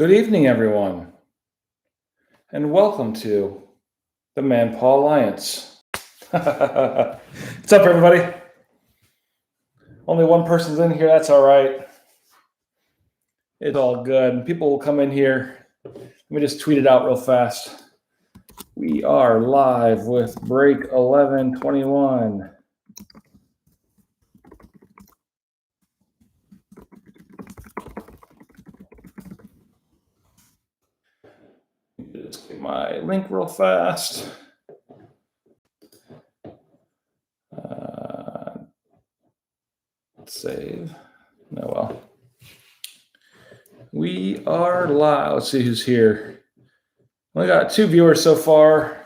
Good evening, everyone, and welcome to the Man-Paw Alliance. What's up, everybody? Only one person's in here. That's all right. It's all good. People will come in here. Let me just tweet it out real fast. We are live with break 1121. Just get my link real fast. Save. Oh, well. We are live. Let's see who's here. Only got 2 viewers so far.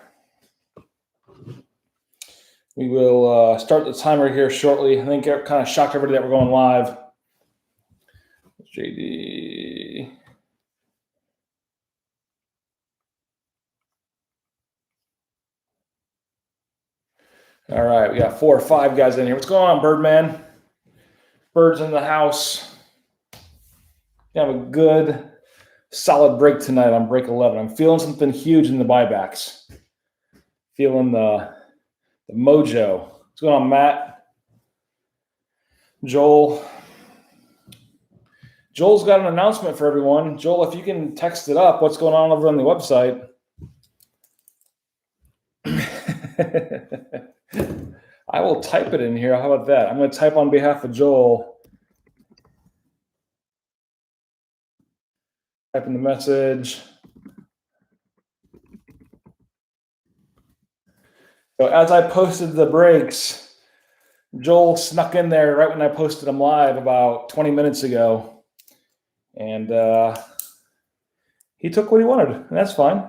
We will start the timer here shortly. I think it kind of shocked everybody that we're going live. JD. All right, we got 4 or 5 guys in here. What's going on, Birdman? Bird's in the house. We have a good, solid break tonight on break 11. I'm feeling something huge in the buybacks. Feeling the mojo. What's going on, Matt? Joel's got an announcement for everyone. Joel, if you can text it up, what's going on over on the website? I will type it in here. How about that? I'm going to type on behalf of Joel. Type in the message. So as I posted the breaks, Joel snuck in there right when I posted them live about 20 minutes ago. And he took what he wanted, and that's fine.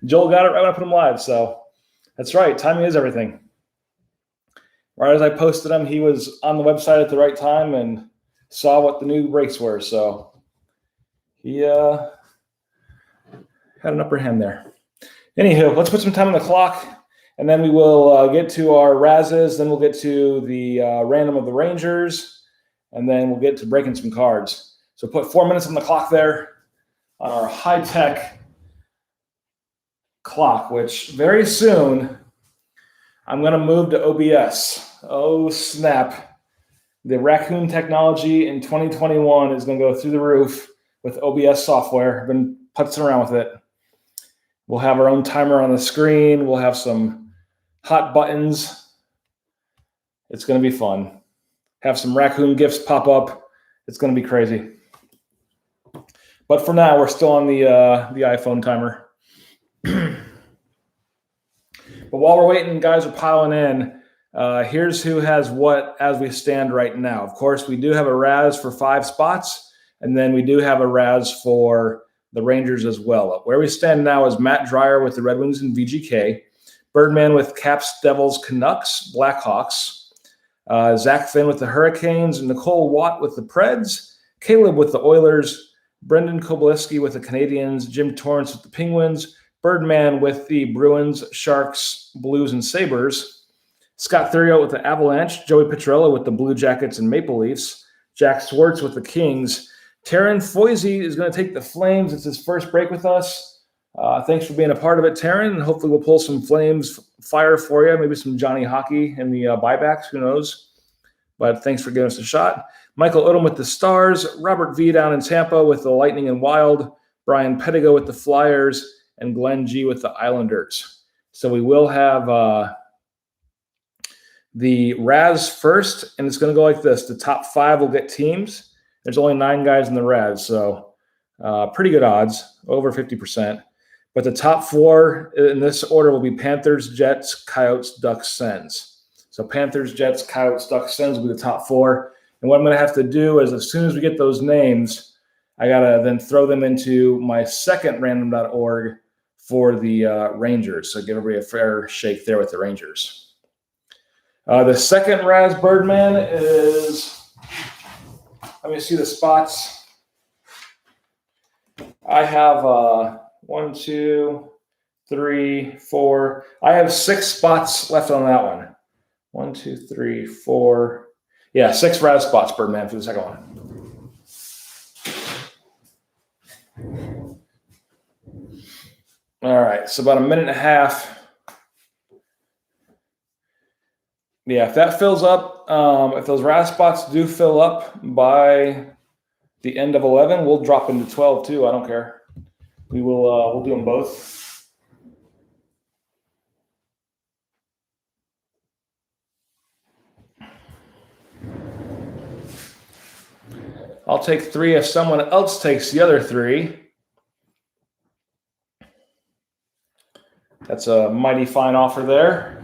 Joel got it right when I put him live, so that's right. Timing is everything. Right as I posted him, he was on the website at the right time and saw what the new breaks were, so he had an upper hand there. Anywho, let's put some time on the clock, and then we will get to our Razes, then we'll get to the random of the Rangers, and then we'll get to breaking some cards. So put 4 minutes on the clock there on our high-tech clock, which very soon I'm going to move to OBS. Oh, snap. The Racoon technology in 2021 is going to go through the roof with OBS software. I've been putzing around with it. We'll have our own timer on the screen. We'll have some hot buttons. It's going to be fun. Have some Racoon gifts pop up. It's going to be crazy. But for now, we're still on the iPhone timer. But while we're waiting, guys are piling in. Here's who has what as we stand right now. Of course, we do have a Raz for 5 spots, and then we do have a Raz for the Rangers as well. Where we stand now is Matt Dreyer with the Red Wings and VGK, Birdman with Caps, Devils, Canucks, Blackhawks, Zach Finn with the Hurricanes, Nicole Watt with the Preds, Caleb with the Oilers, Brendan Kobolewski with the Canadiens, Jim Torrance with the Penguins, Birdman with the Bruins, Sharks, Blues, and Sabres, Scott Theriot with the Avalanche, Joey Petrella with the Blue Jackets and Maple Leafs, Jack Swartz with the Kings. Taryn Foisey is going to take the Flames. It's his first break with us. Thanks for being a part of it, Taryn, and hopefully we'll pull some Flames fire for you, maybe some Johnny Hockey in the buybacks, who knows. But thanks for giving us a shot. Michael Odom with the Stars, Robert V down in Tampa with the Lightning and Wild, Brian Pettigo with the Flyers, and Glenn G with the Islanders. So we will have the Raz first, and it's going to go like this. The top 5 will get teams. There's only 9 guys in the Raz, so pretty good odds, over 50%. But the top 4 in this order will be Panthers, Jets, Coyotes, Ducks, Sens. So Panthers, Jets, Coyotes, Ducks, Sens will be the top 4. And what I'm going to have to do is as soon as we get those names, I got to then throw them into my second random.org for the Rangers. So give everybody a fair shake there with the Rangers. The second Raz Birdman is, let me see the spots. I have 1, 2, 3, 4. I have 6 spots left on that one. 1, 2, 3, 4. Yeah, 6 Raz spots, Birdman, for the second one. All right, so about a minute and a half. Yeah, if that fills up, if those RAS spots do fill up by the end of 11, we'll drop into 12 too. I don't care. We will. We'll do them both. I'll take 3 if someone else takes the other 3. That's a mighty fine offer there.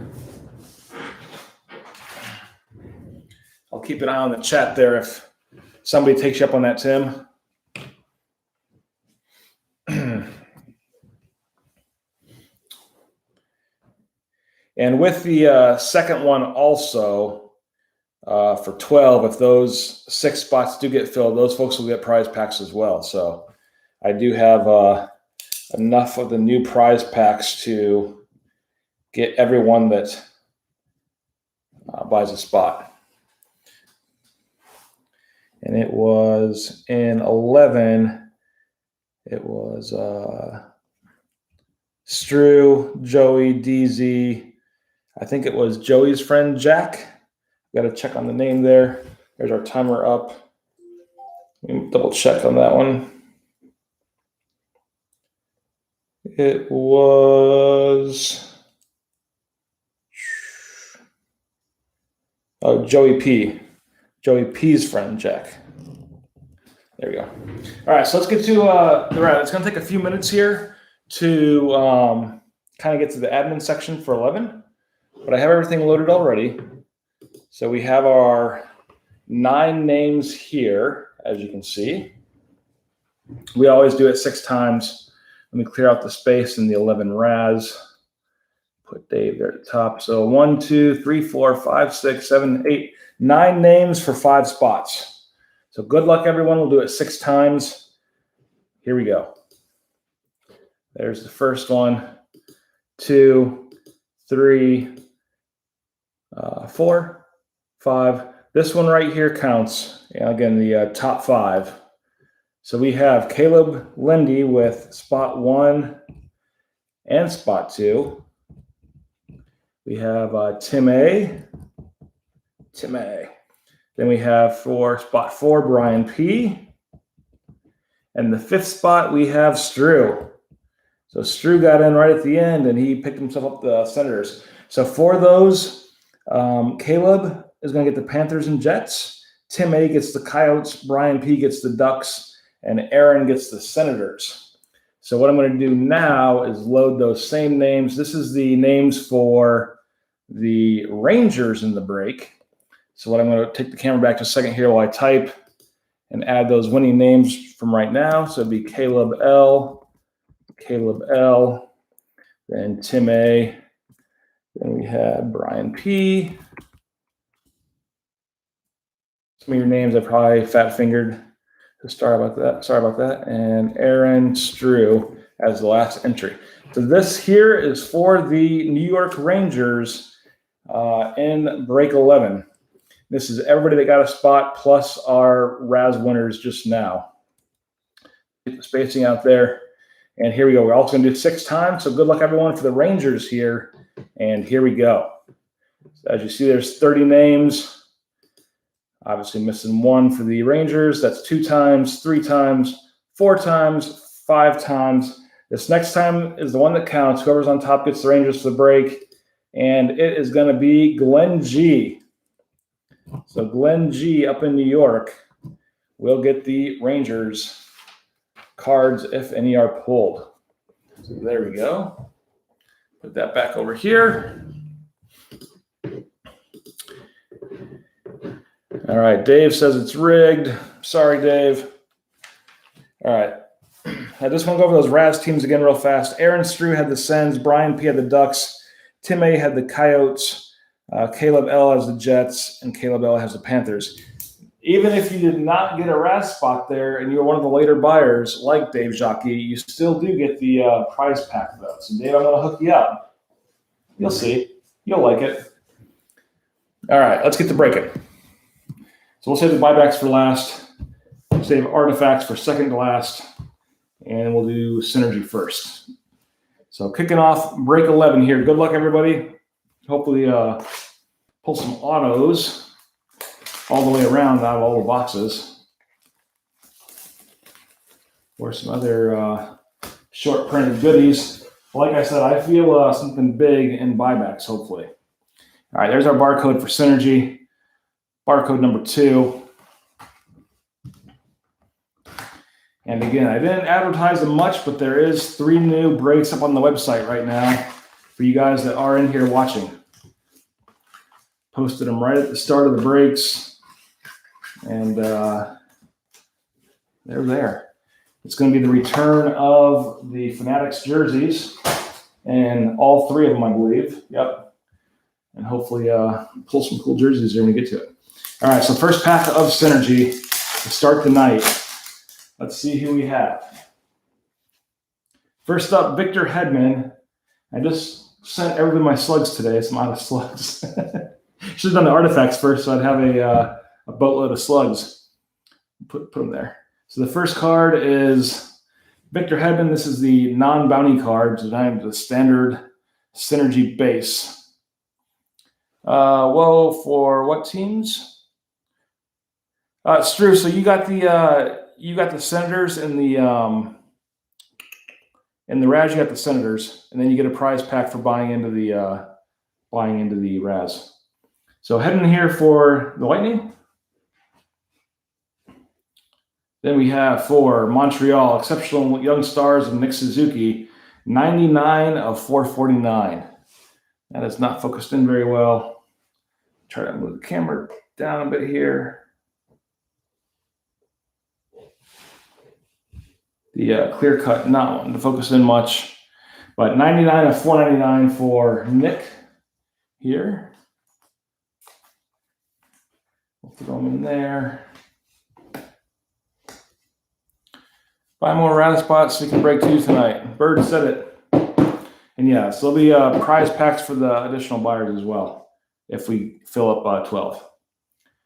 I'll keep an eye on the chat there if somebody takes you up on that, Tim. And with the second one also, for 12, if those 6 spots do get filled, those folks will get prize packs as well. So I do have enough of the new prize packs to get everyone that buys a spot. And it was in 11, it was Stru, Joey, DZ. I think it was Joey's friend, Jack. Got to check on the name there. There's our timer up. Let me double check on that one. It was Joey P. Joey P's friend, Jack. There we go. All right, so let's get to the round. It's going to take a few minutes here to kind of get to the admin section for 11, but I have everything loaded already. So we have our 9 names here, as you can see. We always do it 6 times. Let me clear out the space in the 11 RAS. Put Dave there at the top. So 1, 2, 3, 4, 5, 6, 7, 8, 9 names for 5 spots. So good luck, everyone. We'll do it 6 times. Here we go. There's the first one. 2, 3, 4, 5. This one right here counts. And again, the top 5. So we have Caleb Lindy with spot 1 and spot 2. We have Tim A. Then we have for spot 4, Brian P. And the 5th spot, we have Stru. So Stru got in right at the end, and he picked himself up the Senators. So for those, Caleb is going to get the Panthers and Jets. Tim A gets the Coyotes. Brian P gets the Ducks. And Aaron gets the Senators. So what I'm going to do now is load those same names. This is the names for the Rangers in the break. So what I'm going to take the camera back to a second here while I type and add those winning names from right now. So it'd be Caleb L, then Tim A, then we had Brian P. Some of your names I probably fat-fingered. So sorry about that. And Aaron Stru as the last entry. So this here is for the New York Rangers in break 11. This is everybody that got a spot plus our RAS winners just now. Get the spacing out there. And here we go. We're also going to do 6 times. So good luck, everyone, for the Rangers here. And here we go. So as you see, there's 30 names. Obviously missing 1 for the Rangers. That's 2 times, 3 times, 4 times, 5 times. This next time is the one that counts. Whoever's on top gets the Rangers for the break. And it is going to be Glenn G. So Glenn G up in New York will get the Rangers cards if any are pulled. So there we go. Put that back over here. All right, Dave says it's rigged. Sorry, Dave. All right. I just want to go over those RAS teams again real fast. Aaron Stru had the Sens. Brian P had the Ducks. Tim A had the Coyotes. Caleb L has the Jets. And Caleb L has the Panthers. Even if you did not get a RAS spot there and you were one of the later buyers, like Dave Jockey, you still do get the prize pack, though. So, Dave, I'm going to hook you up. You'll see. You'll like it. All right, let's get to breaking. So we'll save the buybacks for last, save artifacts for second to last, and we'll do synergy first. So kicking off break 11 here. Good luck, everybody. Hopefully pull some autos all the way around out of all the boxes. Or some other short printed goodies. Like I said, I feel something big in buybacks, hopefully. All right, there's our barcode for Synergy. Barcode number 2. And again, I didn't advertise them much, but there is 3 new breaks up on the website right now for you guys that are in here watching. Posted them right at the start of the breaks. And they're there. It's going to be the return of the Fanatics jerseys. And all 3 of them, I believe. Yep. And hopefully pull some cool jerseys here when we get to it. All right, so first pack of Synergy to start the night. Let's see who we have. First up, Victor Hedman. I just sent everybody my slugs today, so I'm out of slugs. Should have done the artifacts first, so I'd have a boatload of slugs. Put them there. So the first card is Victor Hedman. This is the non-bounty card, designed the standard Synergy base. Well, for what teams? It's true. So you got the Senators in the Raz. You got the Senators, and then you get a prize pack for buying into the Raz. So heading here for the Lightning. Then we have for Montreal, exceptional young stars of Nick Suzuki, 99 of 449. That is not focused in very well. Try to move the camera down a bit here. The clear cut, not wanting to focus in much, but 99 of 499 for Nick here. We'll throw them in there. Buy more rata spots so we can break 2 tonight. Bird said it. And yeah, so there'll be prize packs for the additional buyers as well if we fill up 12.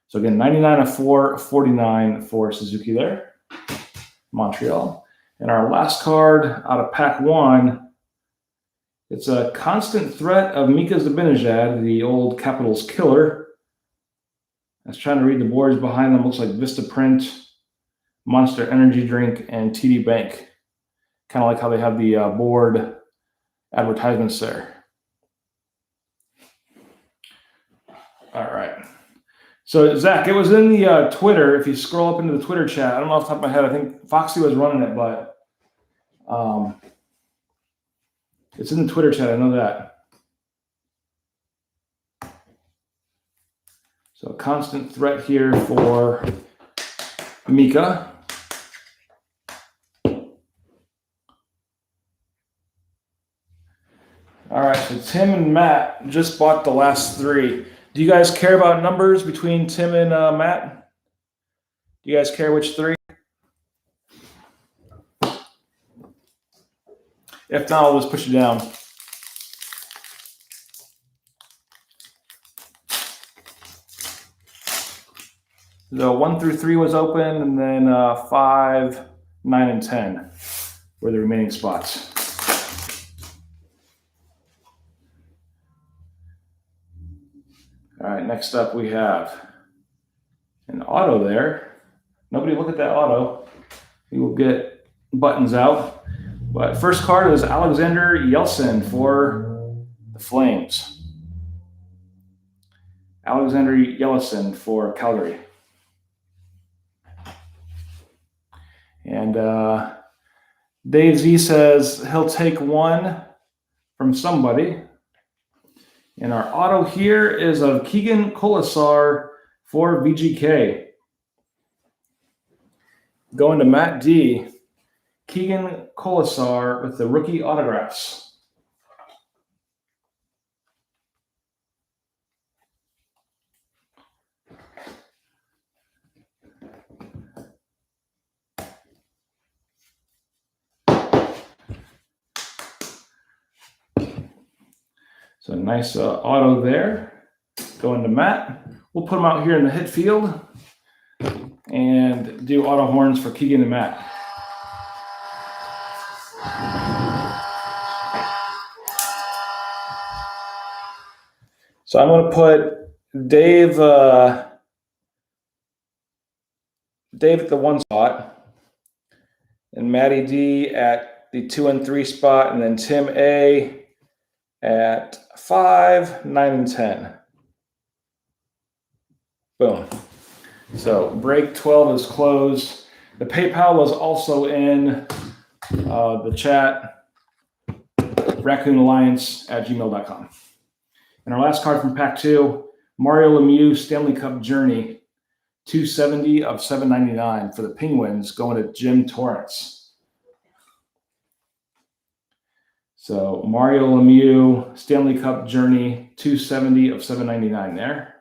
So again, 99 of 449 for Suzuki there, Montreal. And our last card out of pack 1, it's a constant threat of Mika Zibanejad, the old Capitals killer. I was trying to read the boards behind them. Looks like Vistaprint, Monster Energy Drink, and TD Bank. Kind of like how they have the board advertisements there. All right. So, Zach, it was in the Twitter. If you scroll up into the Twitter chat, I don't know off the top of my head. I think Foxy was running it, but it's in the Twitter chat. I know that. So, a constant threat here for Mika. All right, so Tim and Matt just bought the last 3. Do you guys care about numbers between Tim and Matt? Do you guys care which 3? If not, I'll just push it down. So 1 through 3 was open, and then 5, 9, and 10 were the remaining spots. All right, next up we have an auto there. Nobody look at that auto. We will get buttons out. But first card is Alexander Yeltsin for the Flames. Alexander Yeltsin for Calgary. And Dave Z says he'll take 1 from somebody. And our auto here is of Keegan Colasar for VGK. Going to Matt D. Keegan Colasar with the rookie autographs. So nice auto there. Going to Matt. We'll put them out here in the hit field and do auto horns for Keegan and Matt. So I'm going to put Dave at the 1 spot, and Matty D at the 2 and 3 spot, and then Tim A at 5, 9, and 10. Boom. So break 12 is closed. The PayPal was also in the chat, racoonalliance@gmail.com. And our last card from pack 2, Mario Lemieux Stanley Cup Journey, 270 of 799 for the Penguins, going to Jim Torrance. So Mario Lemieux Stanley Cup Journey, 270 of 799 there.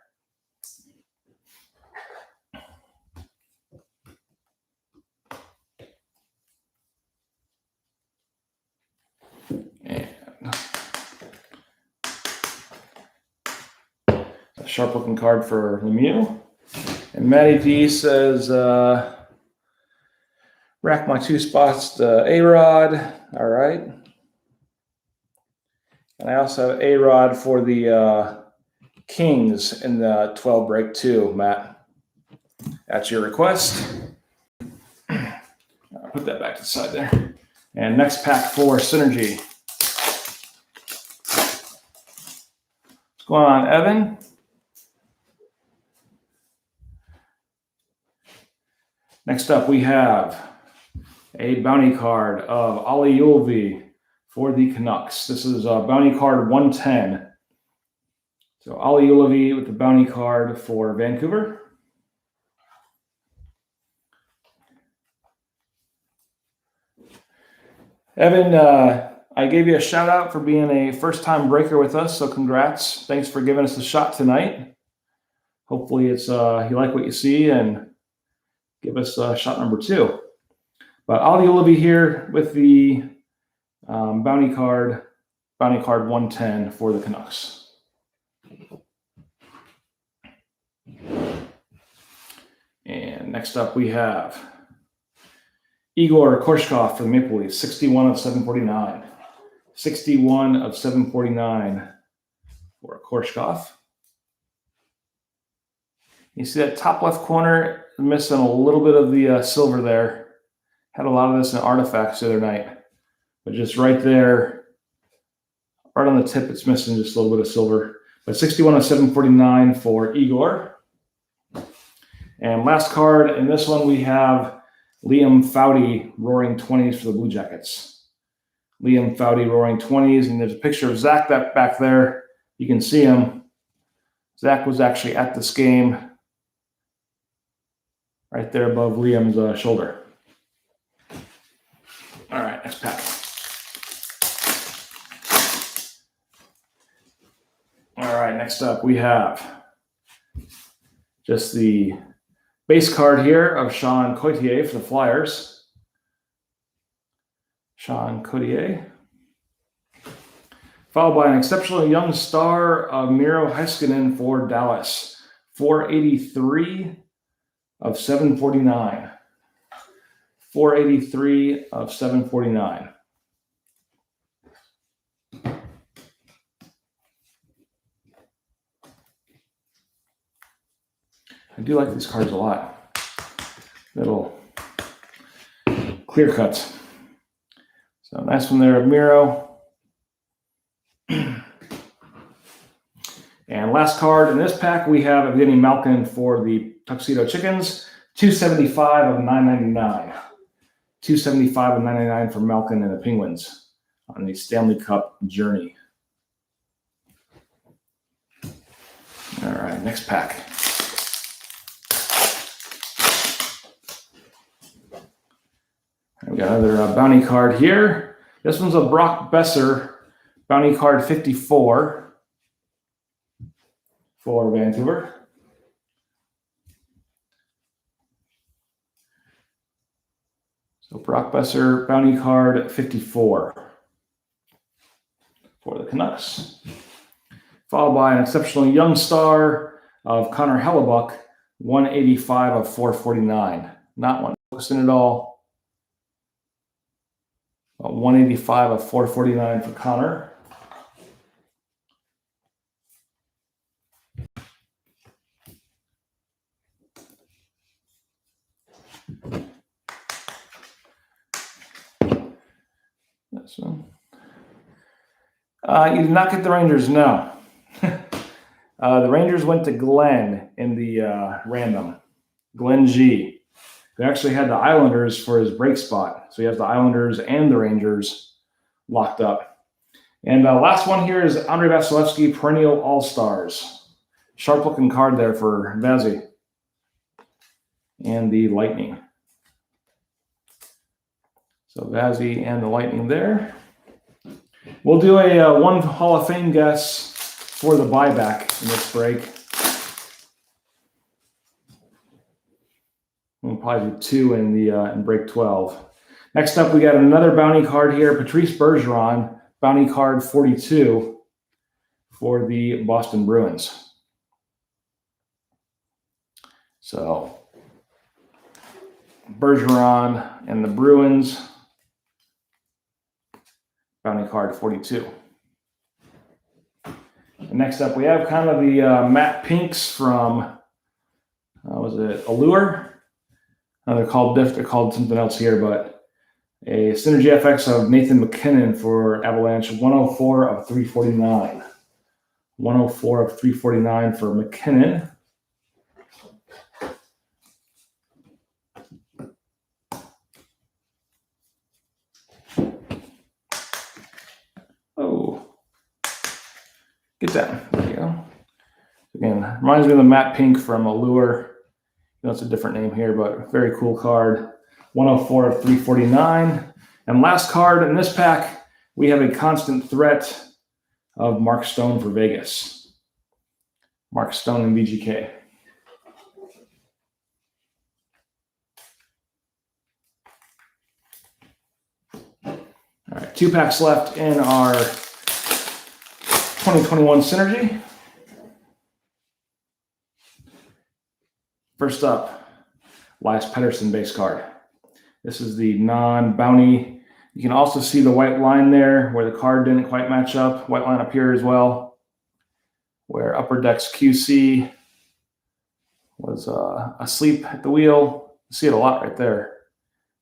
And a sharp looking card for Lemieux. And Matty D says, rack my 2 spots to A-Rod. All right. And I also have A-Rod for the Kings in the 12 break too, Matt. That's your request. I'll put that back to the side there. And next pack 4, Synergy. What's going on, Evan? Next up, we have a bounty card of Allure for the Canucks. This is bounty card 110. So Allure with the bounty card for Vancouver. Evan, I gave you a shout out for being a first-time breaker with us, so congrats. Thanks for giving us a shot tonight. Hopefully it's you like what you see and give us shot number 2. But Allure here with the bounty card 110 for the Canucks. And next up we have Igor Korshkov for the Maple Leafs, 61 of 749. 61 of 749 for Korshkov. You see that top left corner missing a little bit of the silver there. Had a lot of this in artifacts the other night. But just right there, right on the tip, it's missing just a little bit of silver. But 61 of 749 for Igor. And last card, in this one we have Liam Foudy, Roaring 20s for the Blue Jackets. Liam Foudy, Roaring 20s. And there's a picture of Zach back there. You can see him. Zach was actually at this game right there above Liam's shoulder. All right, next pack. All right, next up we have just the base card here of Sean Coutier for the Flyers. Sean Coutier. Followed by an exceptionally young star of Miro Heiskanen for Dallas. 483 of 749. 483 of 749. I do like these cards a lot. Little clear cuts. So nice one there of Miro. And last card in this pack, we have Evgeny Malkin for the Tuxedo Chickens. 275 of 999. 275 of 999 for Malkin and the Penguins on the Stanley Cup journey. All right, next pack. We got another bounty card here. This one's a Brock Besser bounty card 54 for Vancouver. So Brock Besser bounty card 54 for the Canucks. Followed by an exceptionally young star of Connor Hellebuck, 185 of 449. Not one focusing at all. 185 of 449 for Connor. this one. You did not get the Rangers, no. The Rangers went to Glenn in the random. Glenn G. Who actually had the Islanders for his break spot. So he has the Islanders and the Rangers locked up. And last one here is Andrei Vasilevsky, perennial All-Stars. Sharp-looking card there for Vazzy. And the Lightning. So Vazzy and the Lightning there. We'll do a one Hall of Fame guess for the buyback in this break. We'll probably do two in break 12. Next up, we got another bounty card here. Patrice Bergeron, bounty card 42 for the Boston Bruins. So Bergeron and the Bruins, bounty card 42. And next up, we have kind of the matte pinks from, was it Allure? They're called something else here, but a Synergy FX of Nathan McKinnon for Avalanche, 104 of 349. 104 of 349 for McKinnon. Oh, get down. There you go. Again, reminds me of the matte pink from Allure. It's a different name here, but very cool card. 104 of 349. And last card in this pack, we have a constant threat of Mark Stone for Vegas. Mark Stone in VGK. All right, 2 packs left in our 2021 Synergy. First up, Elias Pettersson base card. This is the non-bounty. You can also see the white line there where the card didn't quite match up. White line up here as well, where Upper Decks QC was asleep at the wheel. You see it a lot right there.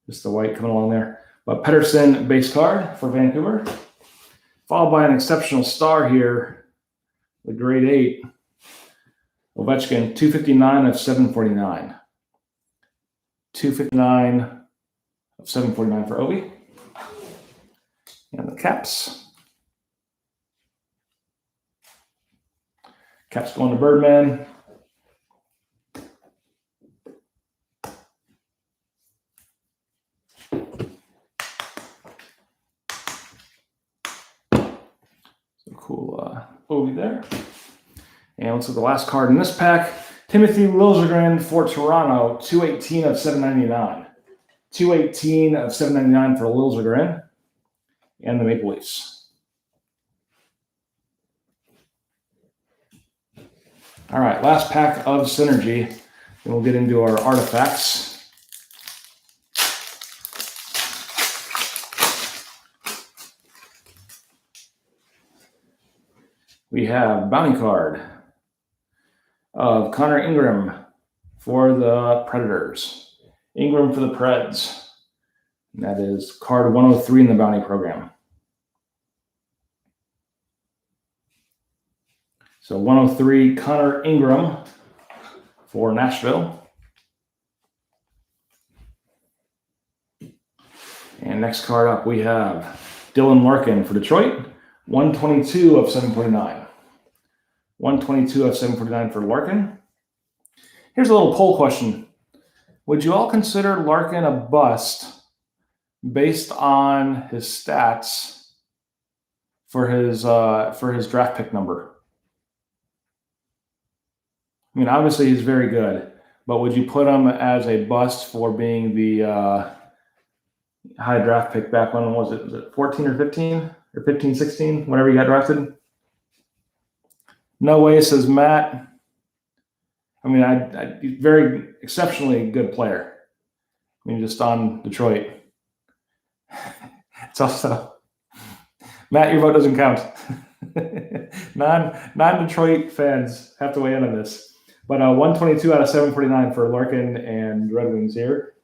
Just the white coming along there. But Pettersson base card for Vancouver. Followed by an exceptional star here, the grade 8. Ovechkin, 259 of 749. 259 of 749 for Ovi. And the Caps. Caps going to Birdman. So cool Ovi there. And let's look at the last card in this pack. Timothy Liljegren for Toronto, 218 of 799. 218 of 799 for Liljegren and the Maple Leafs. All right, last pack of Synergy. Then we'll get into our artifacts. We have bounty card of Connor Ingram for the Predators. Ingram for the Preds. And that is card 103 in the bounty program. So 103, Connor Ingram for Nashville. And next card up, we have Dylan Larkin for Detroit. 122 of 749. 122 of 749 for Larkin. Here's a little poll question. Would you all consider Larkin a bust based on his stats for his draft pick number? I mean, obviously he's very good, but would you put him as a bust for being the high draft pick back when was it 14 or 15 or 15, 16, whenever he got drafted? No way, says Matt. I mean, I very exceptionally good player. I mean, just on Detroit. It's also, Matt, your vote doesn't count. Non-Detroit fans have to weigh in on this. But 122 out of 749 for Larkin and Red Wings here.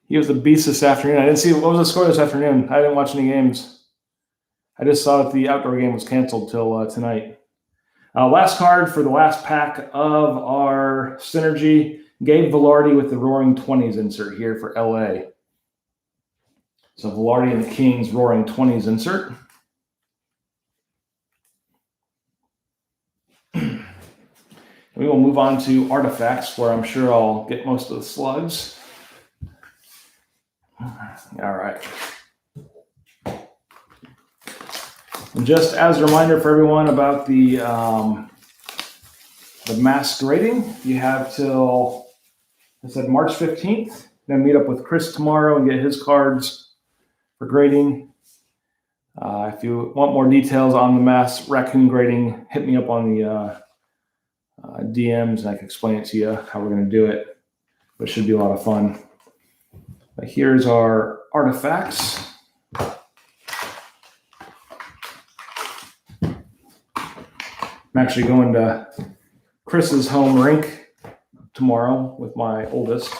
He was the beast this afternoon. I didn't see what was the score this afternoon. I didn't watch any games. I just saw that the outdoor game was canceled till tonight. Last card for the last pack of our Synergy. Gabe Velarde with the Roaring 20s insert here for LA. So Velarde and the Kings Roaring 20s insert. We will move on to Artifacts, where I'm sure I'll get most of the slugs. All right. And just as a reminder for everyone about the mass grading, you have till, I said, March 15th. I'm going to meet up with Chris tomorrow and get his cards for grading. If you want more details on the mass Racoon grading, hit me up on the DMs and I can explain it to you how we're going to do it. But it should be a lot of fun. But here's our Artifacts. I'm actually going to Chris's home rink tomorrow with my oldest.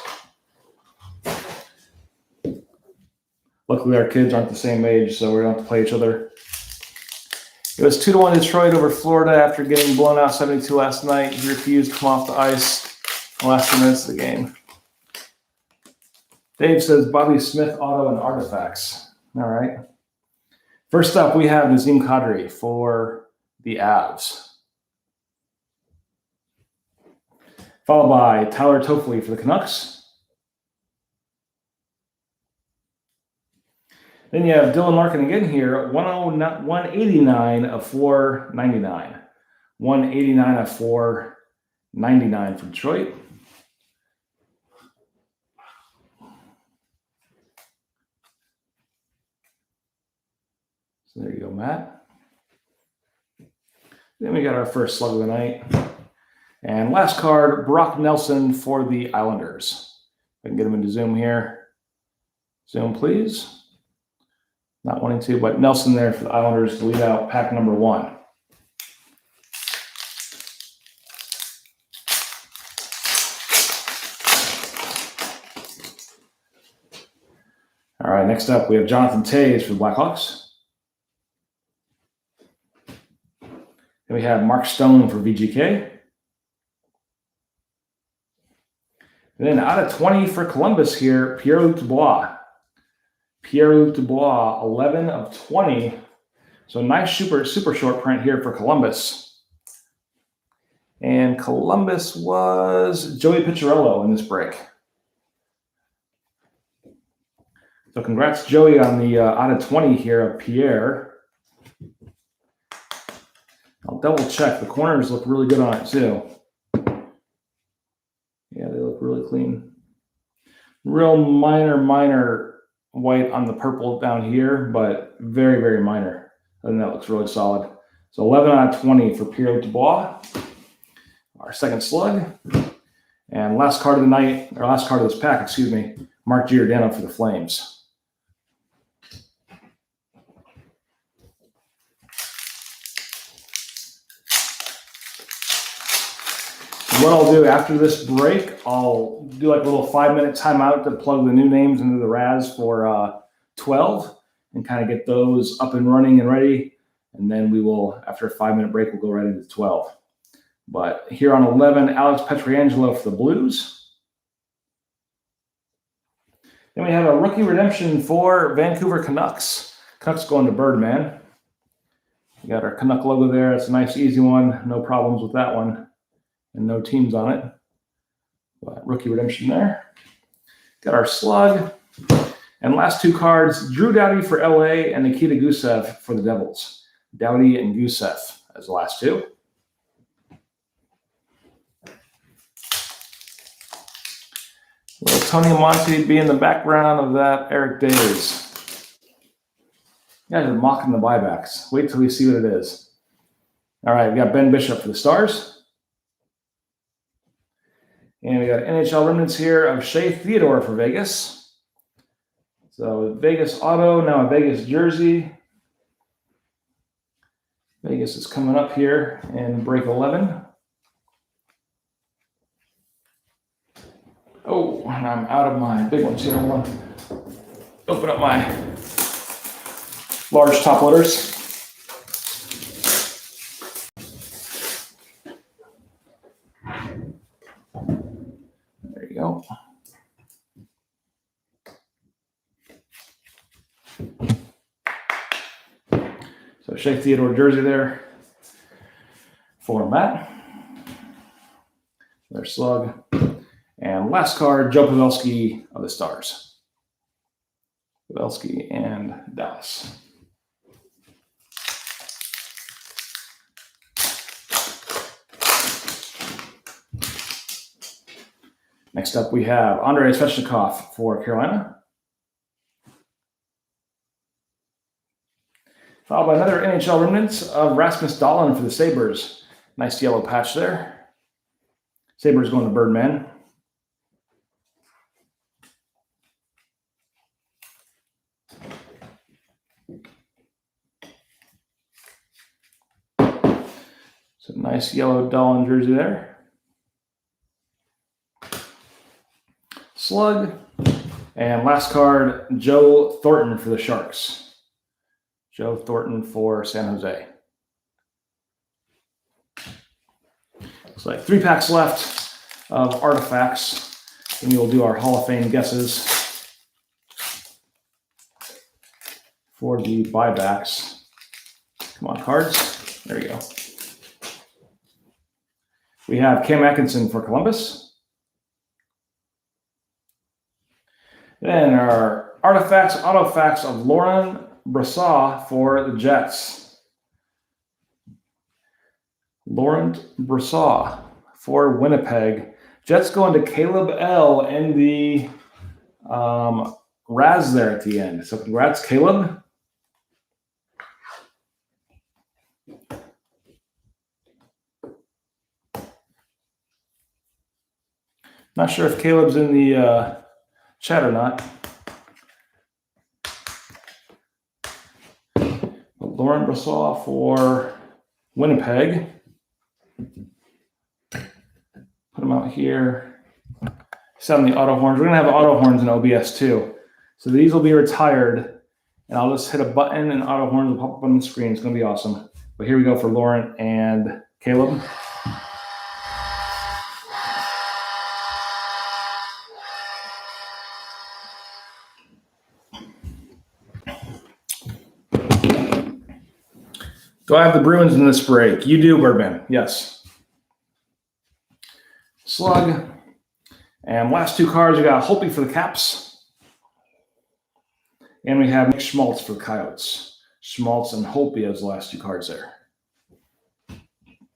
Luckily, our kids aren't the same age, so we don't have to play each other. It was 2-1 Detroit over Florida after getting blown out 72 last night. He refused to come off the ice in the last 2 minutes of the game. Dave says Bobby Smith auto and Artifacts. All right. First up, we have Nazem Kadri for the Avs. Followed by Tyler Toffoli for the Canucks. Then you have Dylan Larkin again here, 189 of 499. 189 of 499 for Detroit. So there you go, Matt. Then we got our first slug of the night. And last card, Brock Nelson for the Islanders. I can get him into Zoom here. Zoom, please. Not wanting to, but Nelson there for the Islanders to lead out pack number 1. All right, next up, we have Jonathan Toews for the Blackhawks. Then we have Mark Stone for VGK. And then out of 20 for Columbus here, Pierre-Luc Dubois. Pierre-Luc Dubois, 11 of 20. So nice super short print here for Columbus. And Columbus was Joey Picciarello in this break. So congrats, Joey, on the out of 20 here of Pierre. I'll double check. The corners look really good on it too. Yeah, they look really clean. Real minor white on the purple down here, but very, very minor. I think that looks really solid. So 11 out of 20 for Pierre Dubois, our second slug. And last card of the night, or last card of this pack, excuse me, Mark Giordano for the Flames. What I'll do after this break, I'll do like a little 5-minute timeout to plug the new names into the RAS for 12 and kind of get those up and running and ready. And then we will, after a 5-minute break, we'll go right into 12. But here on 11, Alex Pietrangelo for the Blues. Then we have a rookie redemption for Vancouver Canucks. Canucks going to Birdman. We got our Canuck logo there. It's a nice, easy one. No problems with that one. And no teams on it. But rookie redemption there. Got our slug. And last 2 cards, Drew Doughty for LA and Nikita Gusev for the Devils. Doughty and Gusev as the last 2. Will Tony Monty be in the background of that Eric Days? You guys are mocking the buybacks. Wait till we see what it is. All right, we got Ben Bishop for the Stars. And we got NHL remnants here of Shea Theodore for Vegas. So Vegas auto, now a Vegas jersey. Vegas is coming up here in break 11. Oh, And I'm out of my big ones here. I want to open up my large top loaders. There you go. So Shea Theodore jersey there for Matt. Their slug. And last card, Joe Pavelski of the Stars. Pavelski and Dallas. Next up, we have Andrei Svechnikov for Carolina. Followed by another NHL remnants of Rasmus Dahlin for the Sabres. Nice yellow patch there. Sabres going to Birdman. So nice yellow Dahlin jersey there. Slug. And last card, Joe Thornton for the Sharks. Joe Thornton for San Jose. Looks like 3 packs left of artifacts. And we'll do our Hall of Fame guesses for the buybacks. Come on, cards. There we go. We have Cam Atkinson for Columbus. Then our artifacts, autofacts of Laurent Brossoit for the Jets. Laurent Brossoit for Winnipeg. Jets going to Caleb L in the Raz there at the end. So congrats, Caleb. Not sure if Caleb's in the chat or not. But Laurent Brossoit for Winnipeg. Put them out here. Set on the auto horns. We're going to have auto horns in OBS too. So these will be retired. And I'll just hit a button and auto horns will pop up on the screen. It's going to be awesome. But here we go for Laurent and Caleb. Do I have the Bruins in this break? You do, Birdman. Yes. Slug. And last 2 cards, we got Holtby for the Caps. And we have Nick Schmaltz for the Coyotes. Schmaltz and Holtby as the last 2 cards there.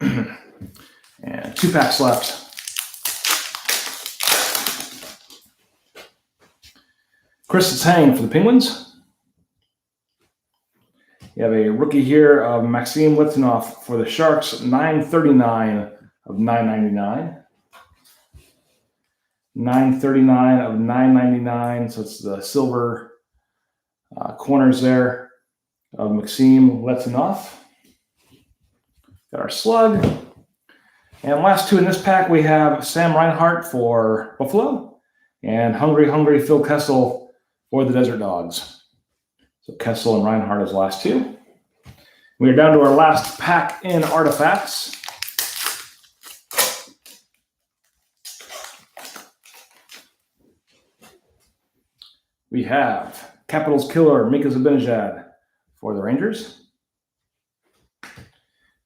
And 2 packs left. Chris Letang for the Penguins. You have a rookie here of Maxim Litvinov for the Sharks, 939 of 999. 939 of 999, so it's the silver corners there of Maxim Litvinov. Got our slug. And last 2 in this pack, we have Sam Reinhart for Buffalo and Hungry Phil Kessel for the Desert Dogs. So Kessel and Reinhardt as the last 2. We are down to our last pack in artifacts. We have Capitals killer Mika Zibanejad for the Rangers.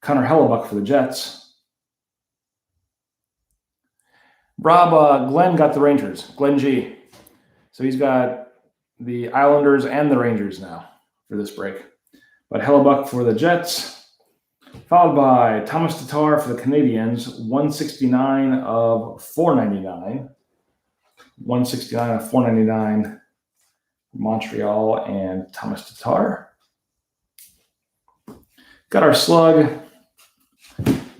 Connor Hellebuck for the Jets. Glenn got the Rangers. Glenn G. So he's got the Islanders and the Rangers now for this break. But Hellebuck for the Jets, followed by Thomas Tatar for the Canadiens, 169 of 499. 169 of 499, Montreal and Thomas Tatar. Got our slug.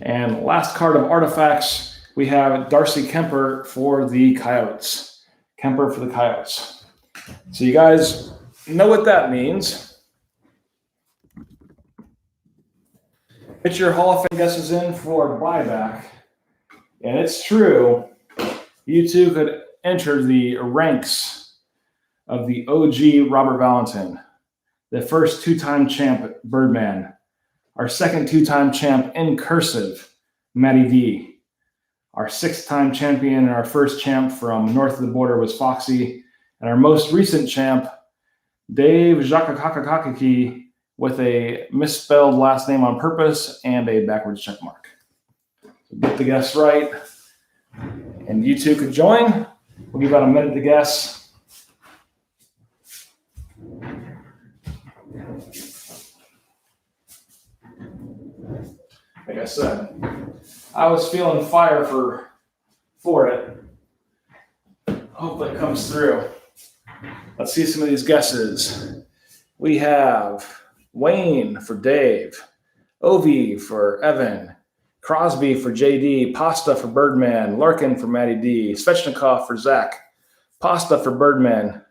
And last card of artifacts, we have Darcy Kemper for the Coyotes. Kemper for the Coyotes. So you guys know what that means. Get your Hall of Fame guesses in for Buyback. And it's true, you too could enter the ranks of the OG Robert Valentin, the first two-time champ Birdman, our second two-time champ in cursive, Matty D, our sixth-time champion and our first champ from north of the border was Foxy, and our most recent champ, Dave Jakakakakaki, with a misspelled last name on purpose and a backwards check mark. So get the guess right, and you two can join. We'll give about a minute to guess. Like I said, I was feeling fire for it. Hopefully it comes through. Let's see some of these guesses. We have Wayne for Dave, Ovi for Evan, Crosby for JD, Pasta for Birdman, Larkin for Matty D, Svechnikov for Zach, Pasta for Birdman.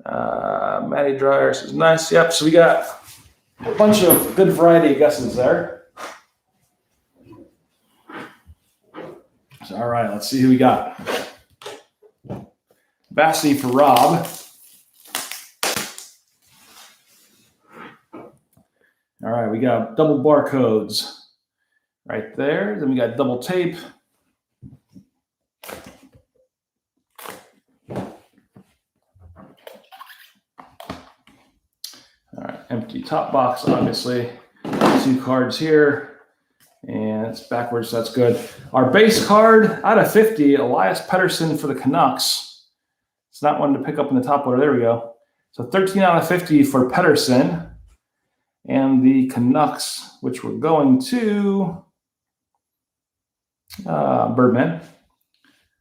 Matty Dryer says nice. Yep, so we got a bunch of good variety of guesses there. So, all right, let's see who we got. Bassy for Rob. All right, we got double barcodes right there. Then we got double tape. All right, empty top box, obviously. 2 cards here, and it's backwards, so that's good. Our base card, out of 50, Elias Pettersson for the Canucks. It's not one to pick up in the top order. There we go. So 13 out of 50 for Pettersson. And the Canucks, which we're going to Birdman.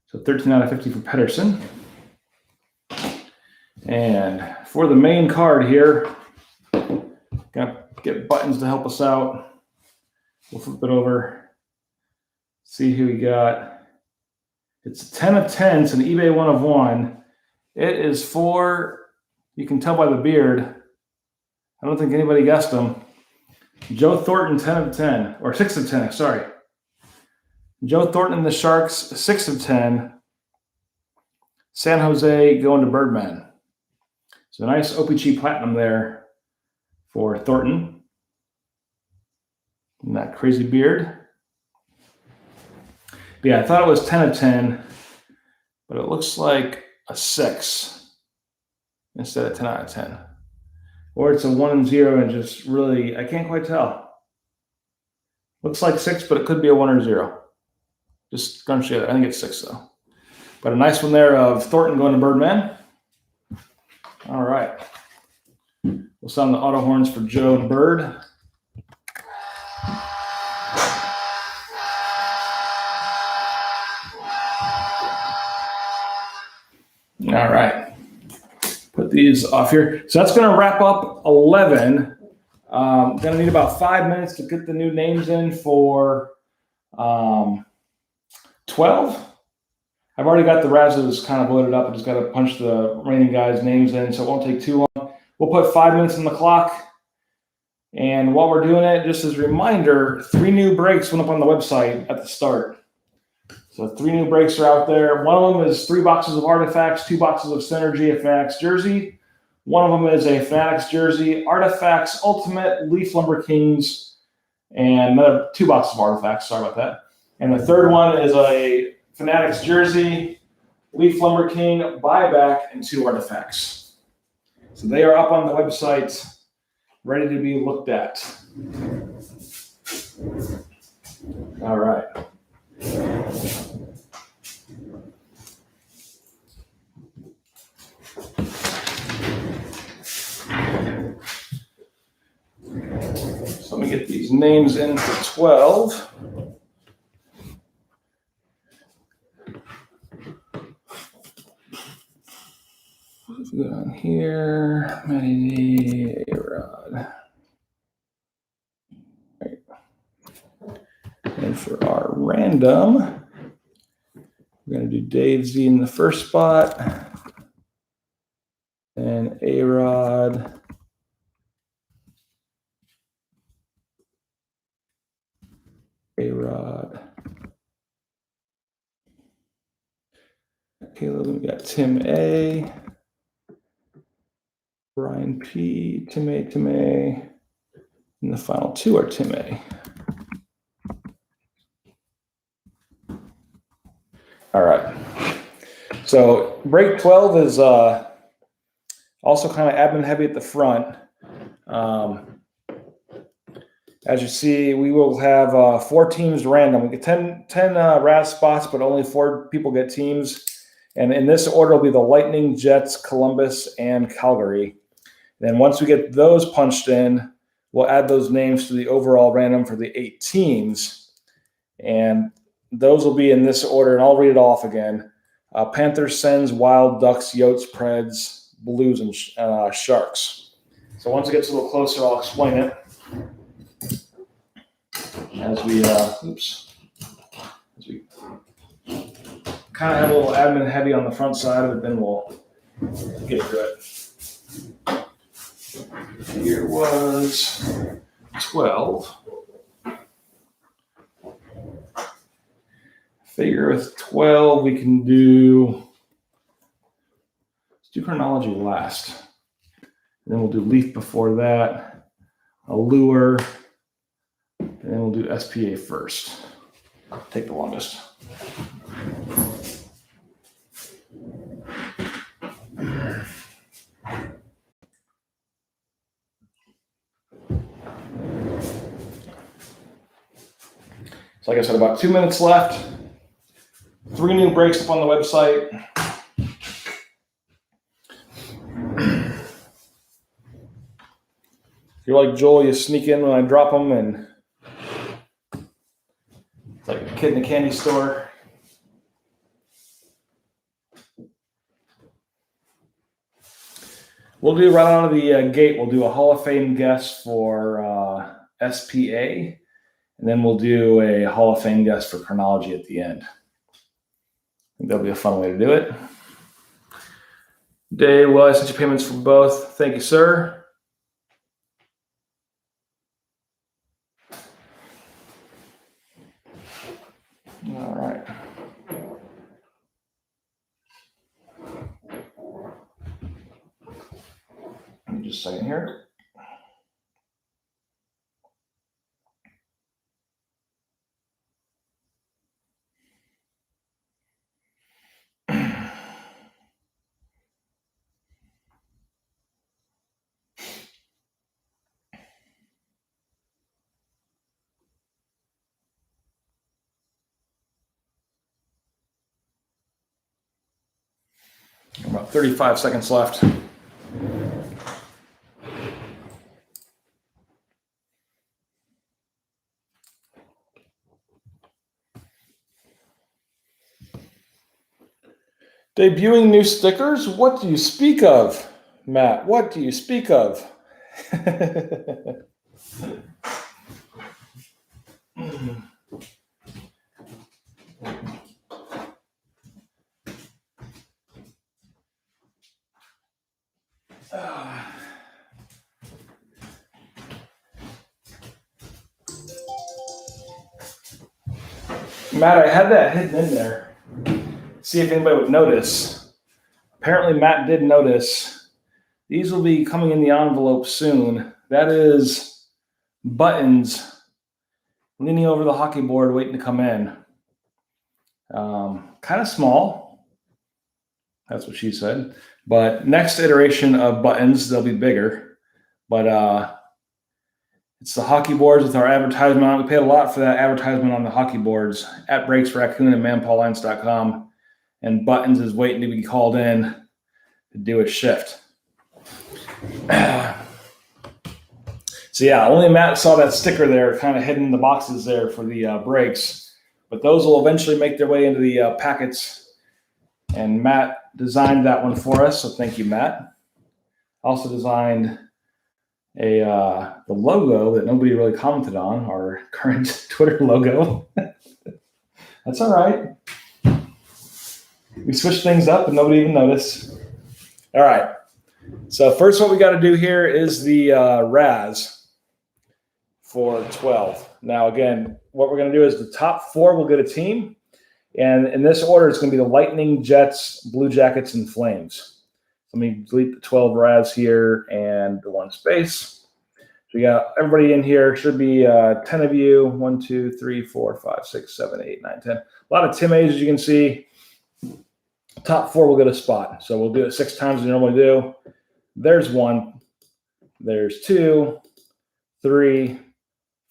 So 13 out of 50 for Pettersson. And for the main card here, got to get buttons to help us out. We'll flip it over. See who we got. It's a 10 of 10. It's an eBay 1 of 1. It is for, you can tell by the beard, I don't think anybody guessed him. Joe Thornton, 10 of 10, or 6 of 10, sorry. Joe Thornton and the Sharks, 6 of 10. San Jose going to Birdman. So nice OPG Platinum there for Thornton. And that crazy beard. But yeah, I thought it was 10 of 10, but it looks like a 6 instead of 10 out of 10. Or it's a 1 and 0 and just really, I can't quite tell. Looks like 6, but it could be a 1 or 0. Just crunch it. I think it's 6 though. But a nice one there of Thornton going to Birdman. All right. We'll sound the auto horns for Joe and Bird. All right. Put these off here. So that's going to wrap up 11. Going to need about 5 minutes to get the new names in for 12. I've already got the Razzes kind of loaded up. I just got to punch the remaining guys' names in, so it won't take too long. We'll put 5 minutes on the clock. And while we're doing it, just as a reminder, 3 new breaks went up on the website at the start. So 3 new breaks are out there. One of them is 3 boxes of Artifacts, 2 boxes of Synergy, a Fanatics jersey. One of them is a Fanatics jersey, Artifacts Ultimate, Leaf Lumber Kings, and another 2 boxes of Artifacts. Sorry about that. And the third one is a Fanatics jersey, Leaf Lumber King, Buyback, and 2 Artifacts. So they are up on the website, ready to be looked at. All right. So let me get these names in for 12. What's going on here? Matty A-Rod. Right. And for our random, we're going to do Dave Z in the first spot. And A-Rod. A-Rod. Caleb, we got Tim A, Brian P, Tim A, and the final two are Tim A. All right. So break 12 is also kind of admin heavy at the front. As you see, we will have 4 teams random. We get 10 RAS spots, but only 4 people get teams. And in this order will be the Lightning, Jets, Columbus, and Calgary. Then once we get those punched in, we'll add those names to the overall random for the 8 teams. And those will be in this order, and I'll read it off again. Panthers, Sens, Wild, Ducks, Yotes, Preds, Blues, and Sharks. So once it gets a little closer, I'll explain it. As we kind of have a little admin heavy on the front side of it, then we'll get to it. Here was 12. Figure with 12 we can do, let's do chronology last. And then we'll do Leaf before that, Allure, and then we'll do SPA first. Take the longest. So like I said, about 2 minutes left. 3 new breaks up on the website. If you're like Joel, you sneak in when I drop them, and it's like a kid in a candy store. We'll do right out of the gate, we'll do a Hall of Fame guest for SPA, and then we'll do a Hall of Fame guest for chronology at the end. I think that'll be a fun way to do it. Dave, well, I sent you payments for both. Thank you, sir. All right. Just a second here. About 35 seconds left. Debuting new stickers? What do you speak of, Matt? What do you speak of? Matt, I had that hidden in there. See if anybody would notice. Apparently, Matt did notice. These will be coming in the envelope soon. That is buttons leaning over the hockey board, waiting to come in. Kind of small. That's what she said. But next iteration of buttons, they'll be bigger. But it's the hockey boards with our advertisement on. We paid a lot for that advertisement on the hockey boards at Breaks, Racoon, and manpaullines.com. And buttons is waiting to be called in to do its shift. So yeah, only Matt saw that sticker there, kind of hidden in the boxes there for the breaks. But those will eventually make their way into the packets. And Matt designed that one for us, so thank you, Matt. Also designed the logo that nobody really commented on, our current Twitter logo. That's all right. We switched things up and nobody even noticed. All right. So first what we got to do here is the RAS for 12. Now, again, what we're going to do is the top 4 will get a team. And in this order, it's going to be the Lightning, Jets, Blue Jackets, and Flames. Let me delete the 12 Raz here and the one space. So we got everybody in here. Should be 10 of you. 1, 2, 3, 4, 5, 6, 7, 8, 9, 10. A lot of Tim A's, as you can see. Top 4 will get a spot. So we'll do it 6 times as we normally do. There's 1. There's 2, 3,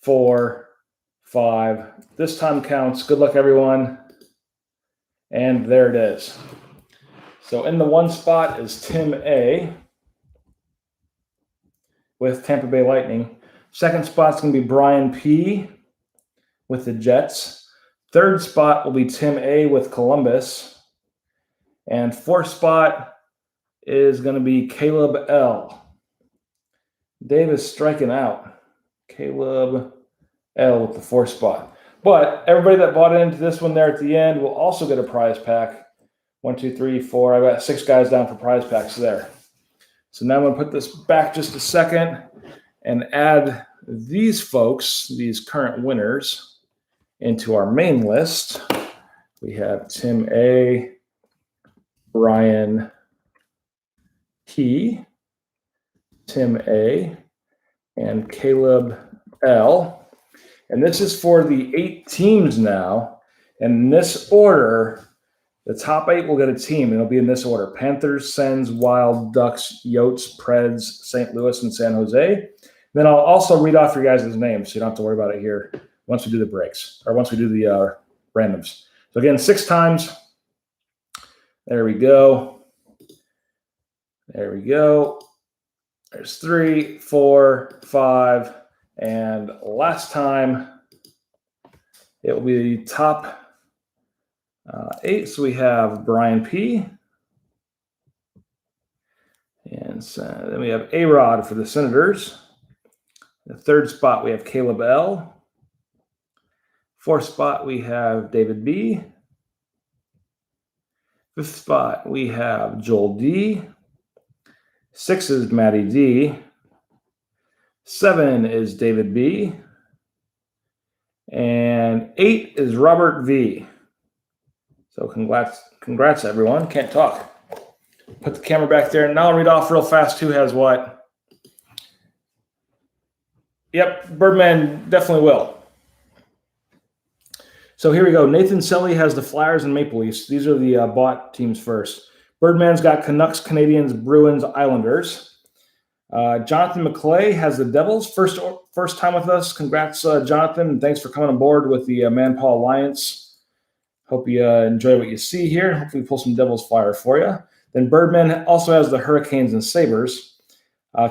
4, 5. This time counts. Good luck, everyone. And there it is. So in the 1 spot is Tim A with Tampa Bay Lightning. Second spot's going to be Brian P with the Jets. Third spot will be Tim A with Columbus. And 4th spot is going to be Caleb L. Dave is striking out. Caleb L with the 4th spot. But everybody that bought into this one there at the end will also get a prize pack. 1, 2, 3, 4. I've got 6 guys down for prize packs there. So now I'm going to put this back just a second and add these folks, these current winners, into our main list. We have Tim A, Brian P, Tim A, and Caleb L. And this is for the 8 teams now. And in this order, the top 8 will get a team. It'll be in this order: Panthers, Sens, Wild, Ducks, Yotes, Preds, St. Louis, and San Jose. Then I'll also read off your guys' names so you don't have to worry about it here once we do the breaks, or once we do the randoms. So again, 6 times. There we go. There we go. There's 3, 4, 5. And last time, it will be the top 8. So we have Brian P. And then we have A-Rod for the Senators. The 3rd spot, we have Caleb L. 4th spot, we have David B. 5th spot, we have Joel D. 6 is Matty D. 7 is David B. And 8 is Robert V. So congrats everyone. Can't talk. Put the camera back there. And now I'll read off real fast who has what. Yep, Birdman definitely will. So here we go. Nathan Selly has the Flyers and Maple Leafs. These are the bought teams first. Birdman's got Canucks, Canadiens, Bruins, Islanders. Jonathan McClay has the Devils. First time with us. Congrats, Jonathan. And thanks for coming on board with the Manpaw Alliance. Hope you enjoy what you see here. Hopefully pull some Devils Flyer for you. Then Birdman also has the Hurricanes and Sabres.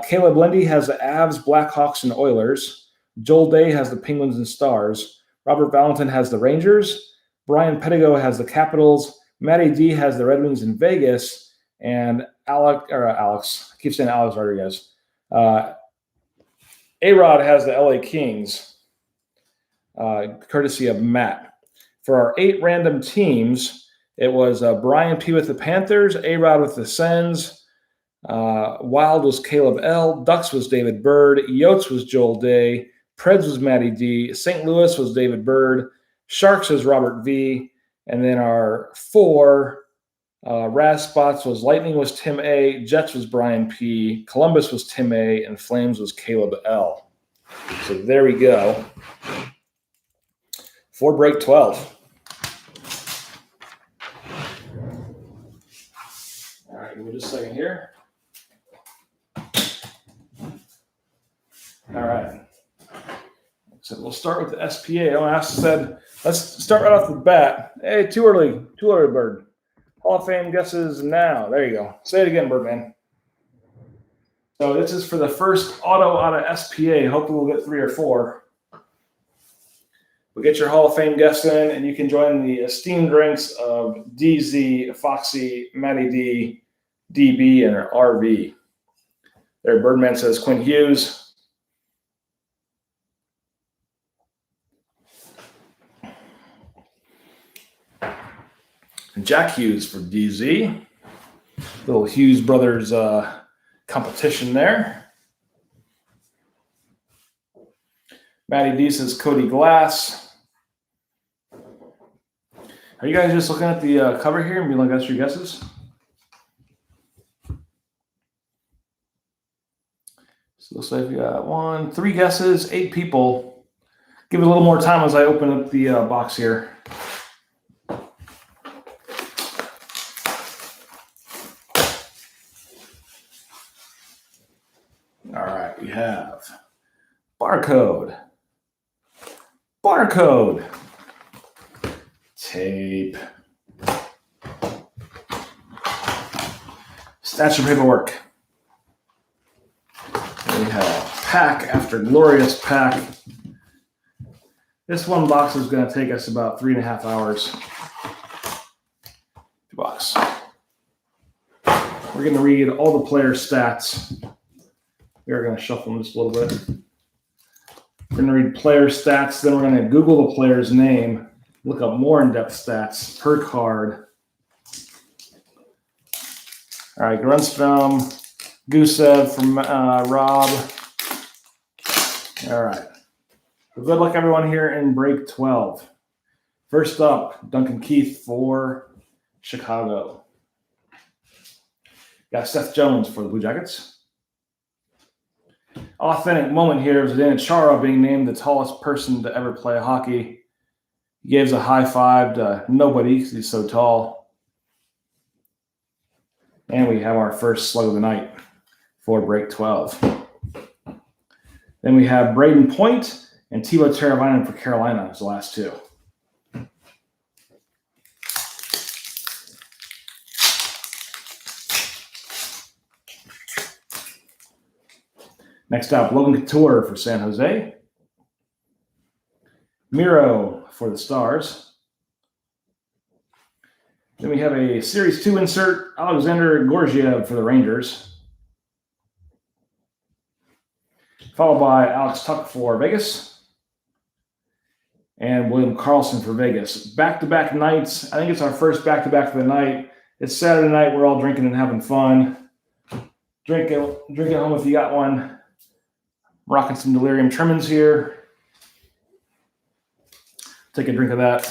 Caleb Lindy has the Avs, Blackhawks, and Oilers. Joel Day has the Penguins and Stars. Robert Valentin has the Rangers. Brian Pettigo has the Capitals. Matty D has the Red Wings in Vegas. And Alex, I keep saying Alex Rodriguez. A-Rod has the LA Kings, courtesy of Matt. For our 8 random teams, it was Brian P. with the Panthers, A-Rod with the Sens, Wild was Caleb L., Ducks was David Bird, Yotes was Joel Day, Preds was Matty D, St. Louis was David Bird, Sharks was Robert V., and then our 4 Raz spots was Lightning was Tim A, Jets was Brian P, Columbus was Tim A, and Flames was Caleb L. So there we go. For break 12. All right, give me just a second here. All right. So we'll start with the SPA. I said, let's start right off the bat. Hey, too early, Bird. Hall of Fame guesses now. There you go. Say it again, Birdman. So this is for the first auto out of SPA. Hopefully we'll get 3 or 4. We'll get your Hall of Fame guess in, and you can join the esteemed ranks of DZ, Foxy, Matty D, DB, and RV. There, Birdman says Quinn Hughes. Jack Hughes for DZ. Little Hughes brothers competition there. Matty D says Cody Glass. Are you guys just looking at the cover here and being like, that's your guesses? So it looks like we got 3 guesses, 8 people. Give it a little more time as I open up the box here. All right, we have barcode, tape, statue paperwork. We have pack after glorious pack. This one box is going to take us about 3.5 hours. Box. We're going to read all the player stats. We are going to shuffle them just a little bit. We're going to read player stats, then we're going to Google the player's name, look up more in-depth stats per card. All right, Grunsbaum, Gusev from Rob. All right. Well, good luck, everyone, here in break 12. First up, Duncan Keith for Chicago. Got Seth Jones for the Blue Jackets. Authentic moment here is Zdeno Chara being named the tallest person to ever play hockey. He gives a high five to nobody because he's so tall. And we have our first slug of the night for break 12. Then we have Braden Point and Teuvo Teravainen for Carolina as the last 2. Next up, Logan Couture for San Jose. Miro for the Stars. Then we have a Series 2 insert, Alexander Gorgiev for the Rangers. Followed by Alex Tuck for Vegas. And William Karlsson for Vegas. Back-to-back nights. I think it's our first back-to-back for the night. It's Saturday night. We're all drinking and having fun. Drink at home if you got one. Rocking some Delirium Tremens here. Take a drink of that.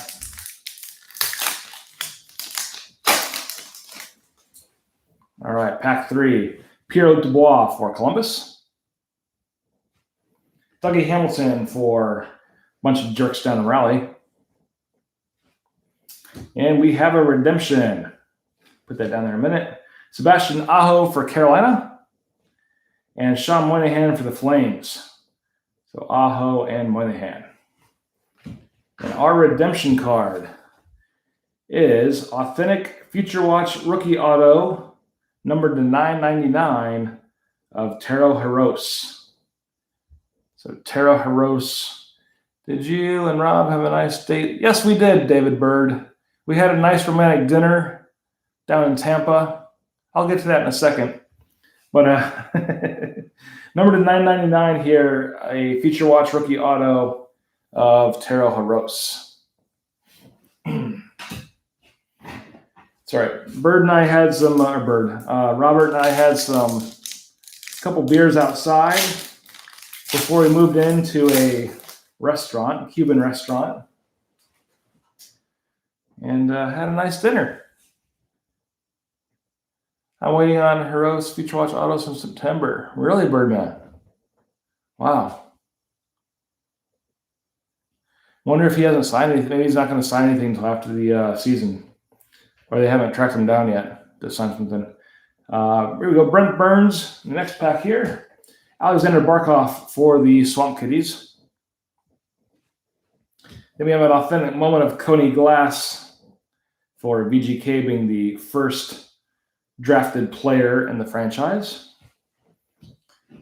All right, pack 3. Pierre-Luc Dubois for Columbus. Dougie Hamilton for a bunch of jerks down the rally. And we have a redemption. Put that down there in a minute. Sebastian Aho for Carolina. And Sean Moynihan for the Flames. So Aho and Moynihan. And our redemption card is Authentic Future Watch Rookie Auto, numbered to 999 of Taro Hirose. So Taro Hirose. Did you and Rob have a nice date? Yes, we did, David Bird. We had a nice romantic dinner down in Tampa. I'll get to that in a second. But number to 999 here, a Future Watch Rookie Auto of Taro Hirose. Sorry, Bird and I had some, Robert and I had a couple beers outside before we moved into a restaurant, Cuban restaurant, and had a nice dinner. I'm waiting on Hirose Future Watch Autos from September. Really, Birdman? Wow. Wonder if he hasn't signed anything. Maybe he's not going to sign anything until after the season. Or they haven't tracked him down yet to sign something. Here we go. Brent Burns, the next pack here. Alexander Barkov for the Swamp Kitties. Then we have an authentic moment of Coney Glass for VGK being the first drafted player in the franchise.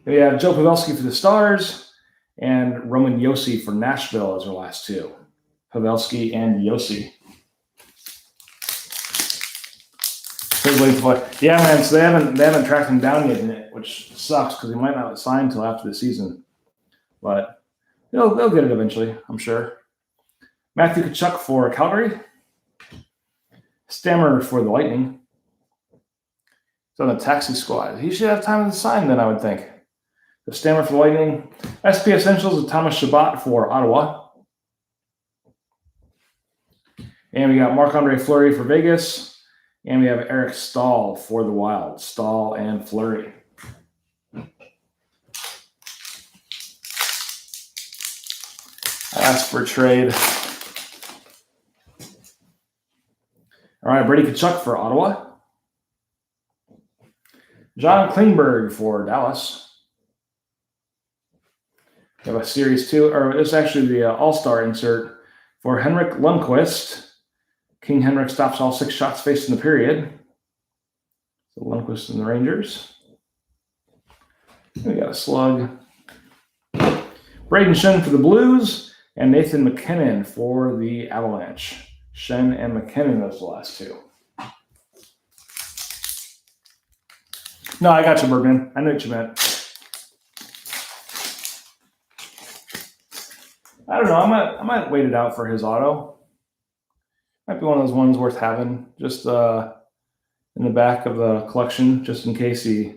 We have Joe Pavelski for the Stars and Roman Josi for Nashville as our last 2. Pavelski and Josi. Yeah, man. So they haven't tracked him down yet, which sucks because he might not sign until after the season. But they'll get it eventually, I'm sure. Matthew Tkachuk for Calgary. Stammer for the Lightning. He's on the taxi squad. He should have time to sign then, I would think. The Stammer for the Lightning. SP Essentials of Thomas Chabot for Ottawa. And we got Marc-Andre Fleury for Vegas. And we have Eric Stahl for the Wild. Stahl and Fleury. I asked for a trade. All right, Brady Tkachuk for Ottawa. John Klingberg for Dallas. We have a Series 2, or it's actually the All-Star insert for Henrik Lundqvist. King Henrik stops all 6 shots faced in the period. So Lundqvist and the Rangers. We got a slug. Braden Shen for the Blues, and Nathan McKinnon for the Avalanche. Shen and McKinnon, those the last 2. No, I got you, Bergman. I knew what you meant. I don't know. I might wait it out for his auto. Might be one of those ones worth having, just in the back of the collection, just in case he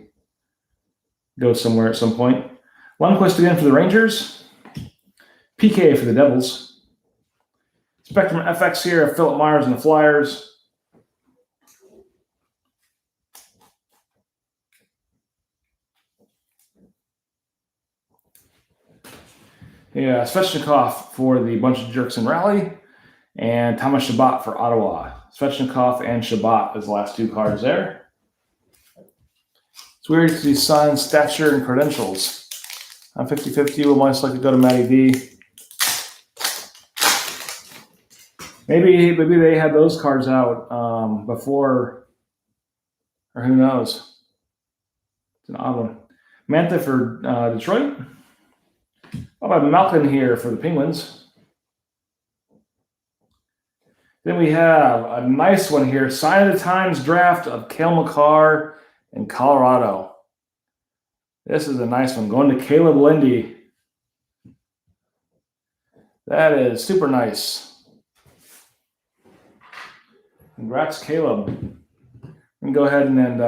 goes somewhere at some point. Lundqvist again for the Rangers. PK for the Devils. Spectrum FX here of Philip Myers and the Flyers. Yeah, Svechnikov for the Bunch of Jerks and Rally, and Thomas Chabot for Ottawa. Svechnikov and Chabot as the last 2 cards there. It's weird because he signed stature and credentials. On 50-50, we'll most likely go to Matty D. Maybe they had those cards out before, or who knows. It's an odd one. Mantha for Detroit. How about Malkin here for the Penguins? Then we have a nice one here. Sign of the Times draft of Cale Makar in Colorado. This is a nice one. Going to Caleb Lindy. That is super nice. Congrats, Caleb. I'm going to go ahead and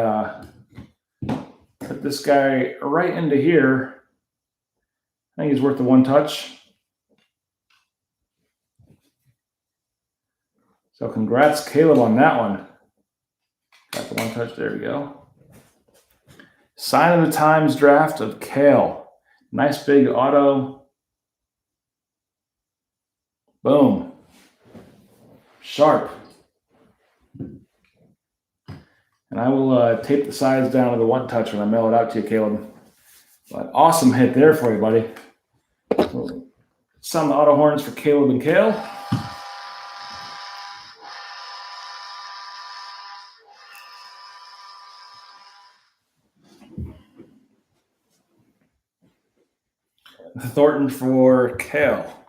put this guy right into here. I think he's worth the 1 touch. So congrats, Caleb, on that one. Got the 1 touch. There we go. Sign of the Times draft of Cale. Nice big auto. Boom. Sharp. And I will tape the sides down to the 1 touch when I mail it out to you, Caleb. But awesome hit there for you, buddy. Sound the auto horns for Caleb and Cale. Thornton for Cale.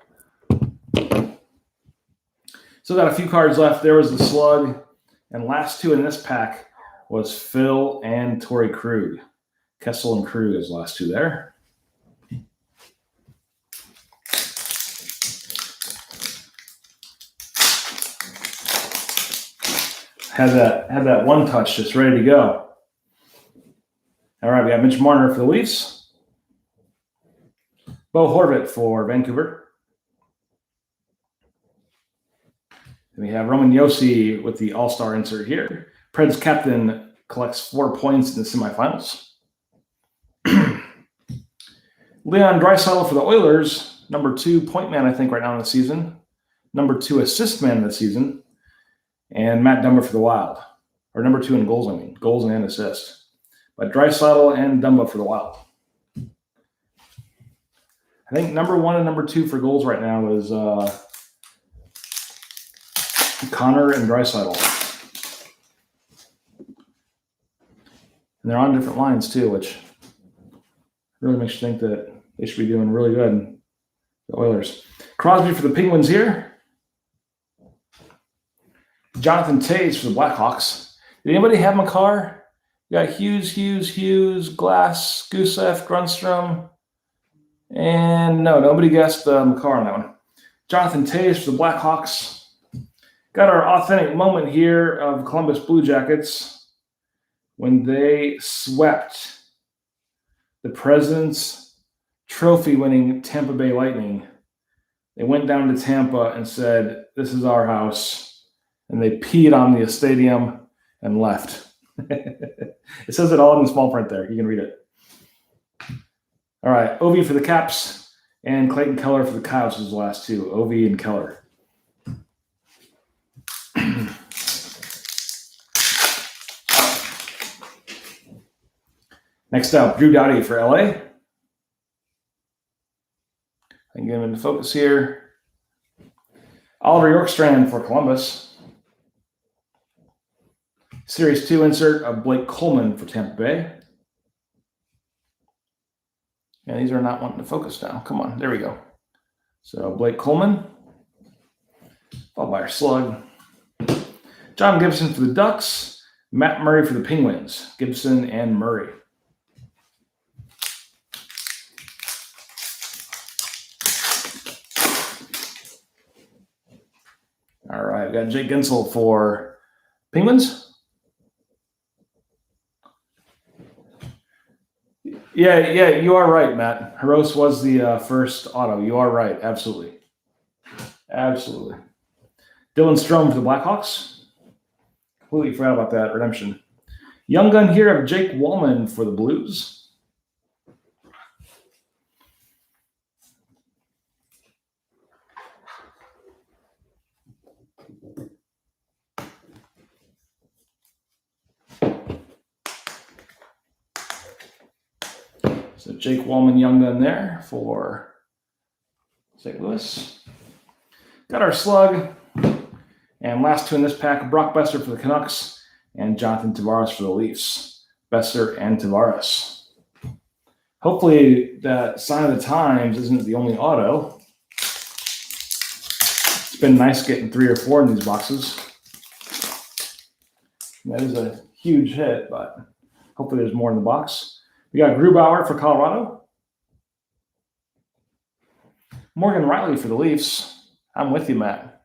Still got a few cards left. There was the slug. And last 2 in this pack was Phil and Torrey Krug. Kessel and Krug is the last 2 there. Had that 1 touch just ready to go. All right, we got Mitch Marner for the Leafs. Bo Horvat for Vancouver. And we have Roman Josi with the All-Star insert here. Preds captain collects 4 points in the semifinals. Leon Draisaitl for the Oilers, number 2 point man, I think, right now in the season. Number 2 assist man of the season. And Matt Dumba for the Wild. Or number 2 in goals, I mean. Goals and assists. But Draisaitl and Dumba for the Wild. I think number 1 and number 2 for goals right now is Connor and Draisaitl. And they're on different lines too, which really makes you think that they should be doing really good. The Oilers. Crosby for the Penguins here. Jonathan Toews for the Blackhawks. Did anybody have Makar? You got Hughes, Glass, Gusev, Grunstrom. And no, nobody guessed Makar on that one. Jonathan Toews for the Blackhawks. Got our authentic moment here of Columbus Blue Jackets when they swept the President's Trophy-winning Tampa Bay Lightning. They went down to Tampa and said, "This is our house. and they peed on the stadium and left. It says it all in the small print there. You can read it. All right, Ovi for the Caps and Clayton Keller for the Coyotes is the last two. Ovi and Keller. Next up, Drew Doughty for LA. I can get him into focus here. Oliver Yorkstrand for Columbus. Series 2 insert of Blake Coleman for Tampa Bay. Yeah, these are not wanting to focus now. Come on, there we go. So Blake Coleman, followed by our slug. John Gibson for the Ducks. Matt Murray for the Penguins. Gibson and Murray. All right, we got Jake Gensel for Penguins. Yeah, you are right, Matt. Haros was the first auto. You are right, absolutely. Dylan Strome for the Blackhawks. Completely forgot about that redemption. Young gun here of Jake Wallman for the Blues. So Jake Wallman, young gun there for St. Louis. Got our slug. And last two in this pack, Brock Besser for the Canucks and Jonathan Tavares for the Leafs. Besser and Tavares. Hopefully that Sign of the Times isn't the only auto. It's been nice getting 3 or 4 in these boxes. That is a huge hit, but hopefully there's more in the box. We got Grubauer for Colorado. Morgan Riley for the Leafs. I'm with you, Matt.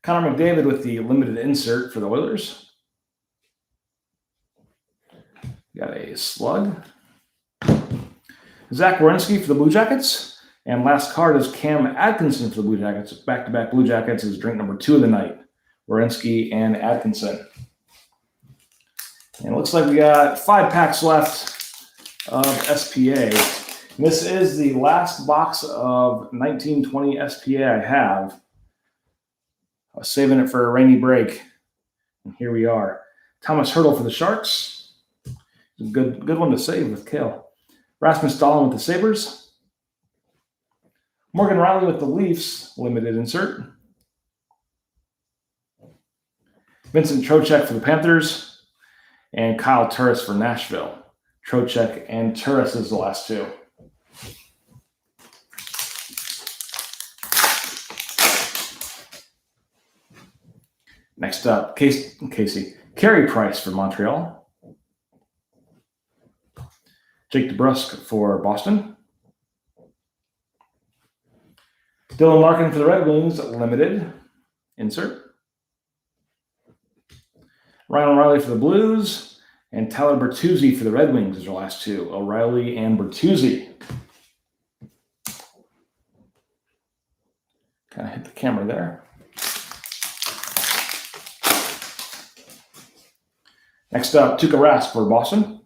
Connor McDavid with the limited insert for the Oilers. We got a slug. Zach Werenski for the Blue Jackets. And last card is Cam Atkinson for the Blue Jackets. Back-to-back Blue Jackets is drink number 2 of the night. Werenski and Atkinson. And it looks like we got 5 packs left of SPA. And this is the last box of 1920 SPA I have. I was saving it for a rainy break. And here we are. Thomas Hertl for the Sharks. Good one to save with Kale. Rasmus Dahlin with the Sabres. Morgan Riley with the Leafs, limited insert. Vincent Trocheck for the Panthers. And Kyle Turris for Nashville. Trocheck and Turris is the last two. Next up, Casey. Carey Price for Montreal. Jake DeBrusk for Boston. Dylan Larkin for the Red Wings, limited insert. Ryan O'Reilly for the Blues, and Tyler Bertuzzi for the Red Wings is our last two. O'Reilly and Bertuzzi. Kind of hit the camera there. Next up, Tuukka Rask for Boston.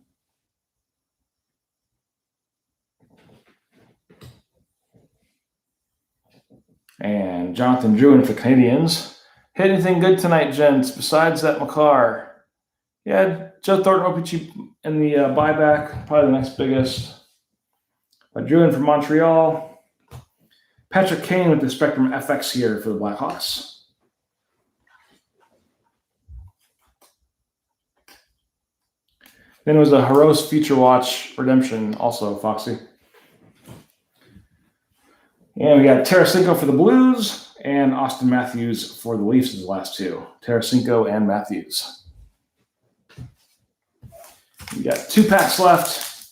And Jonathan Drouin for Canadians. Hit anything good tonight, gents, besides that Makar? Yeah, Joe Thornton Opeachy in the buyback, probably the next biggest. But Drouin for Montreal. Patrick Kane with the Spectrum FX here for the Blackhawks. Then it was a Haros Future Watch redemption, also Foxy. And we got Tarasenko for the Blues and Austin Matthews for the Leafs is the last two. Tarasenko and Matthews. We got 2 packs left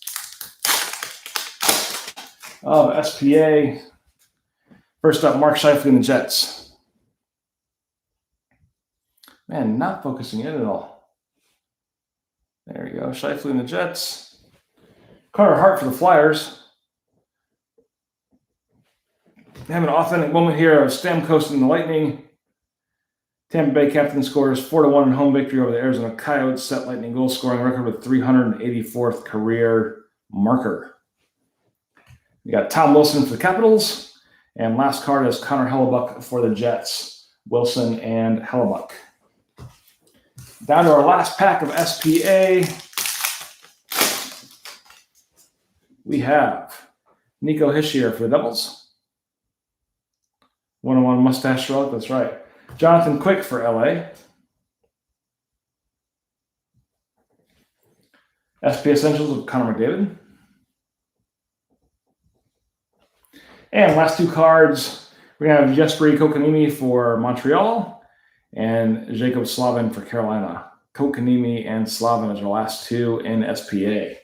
of SPA. First up, Mark Scheifele and the Jets. Man, not focusing in at all. There we go. Scheifele and the Jets. Carter Hart for the Flyers. have an authentic moment here of Stamkos and the Lightning. Tampa Bay captain scores 4-1 in home victory over the Arizona Coyotes, set Lightning goal scoring record with 384th career marker. We got Tom Wilson for the Capitals, and last card is Connor Hellebuck for the Jets. Wilson and Hellebuck. Down to our last pack of SPA. We have Nico Hischier for the Devils. 101 mustache relic, that's right. Jonathan Quick for LA. SP Essentials of Connor McDavid. And last two cards, we're going to have Jesperi Kotkaniemi for Montreal and Jacob Slavin for Carolina. Kotkaniemi and Slavin is our last two in SPA.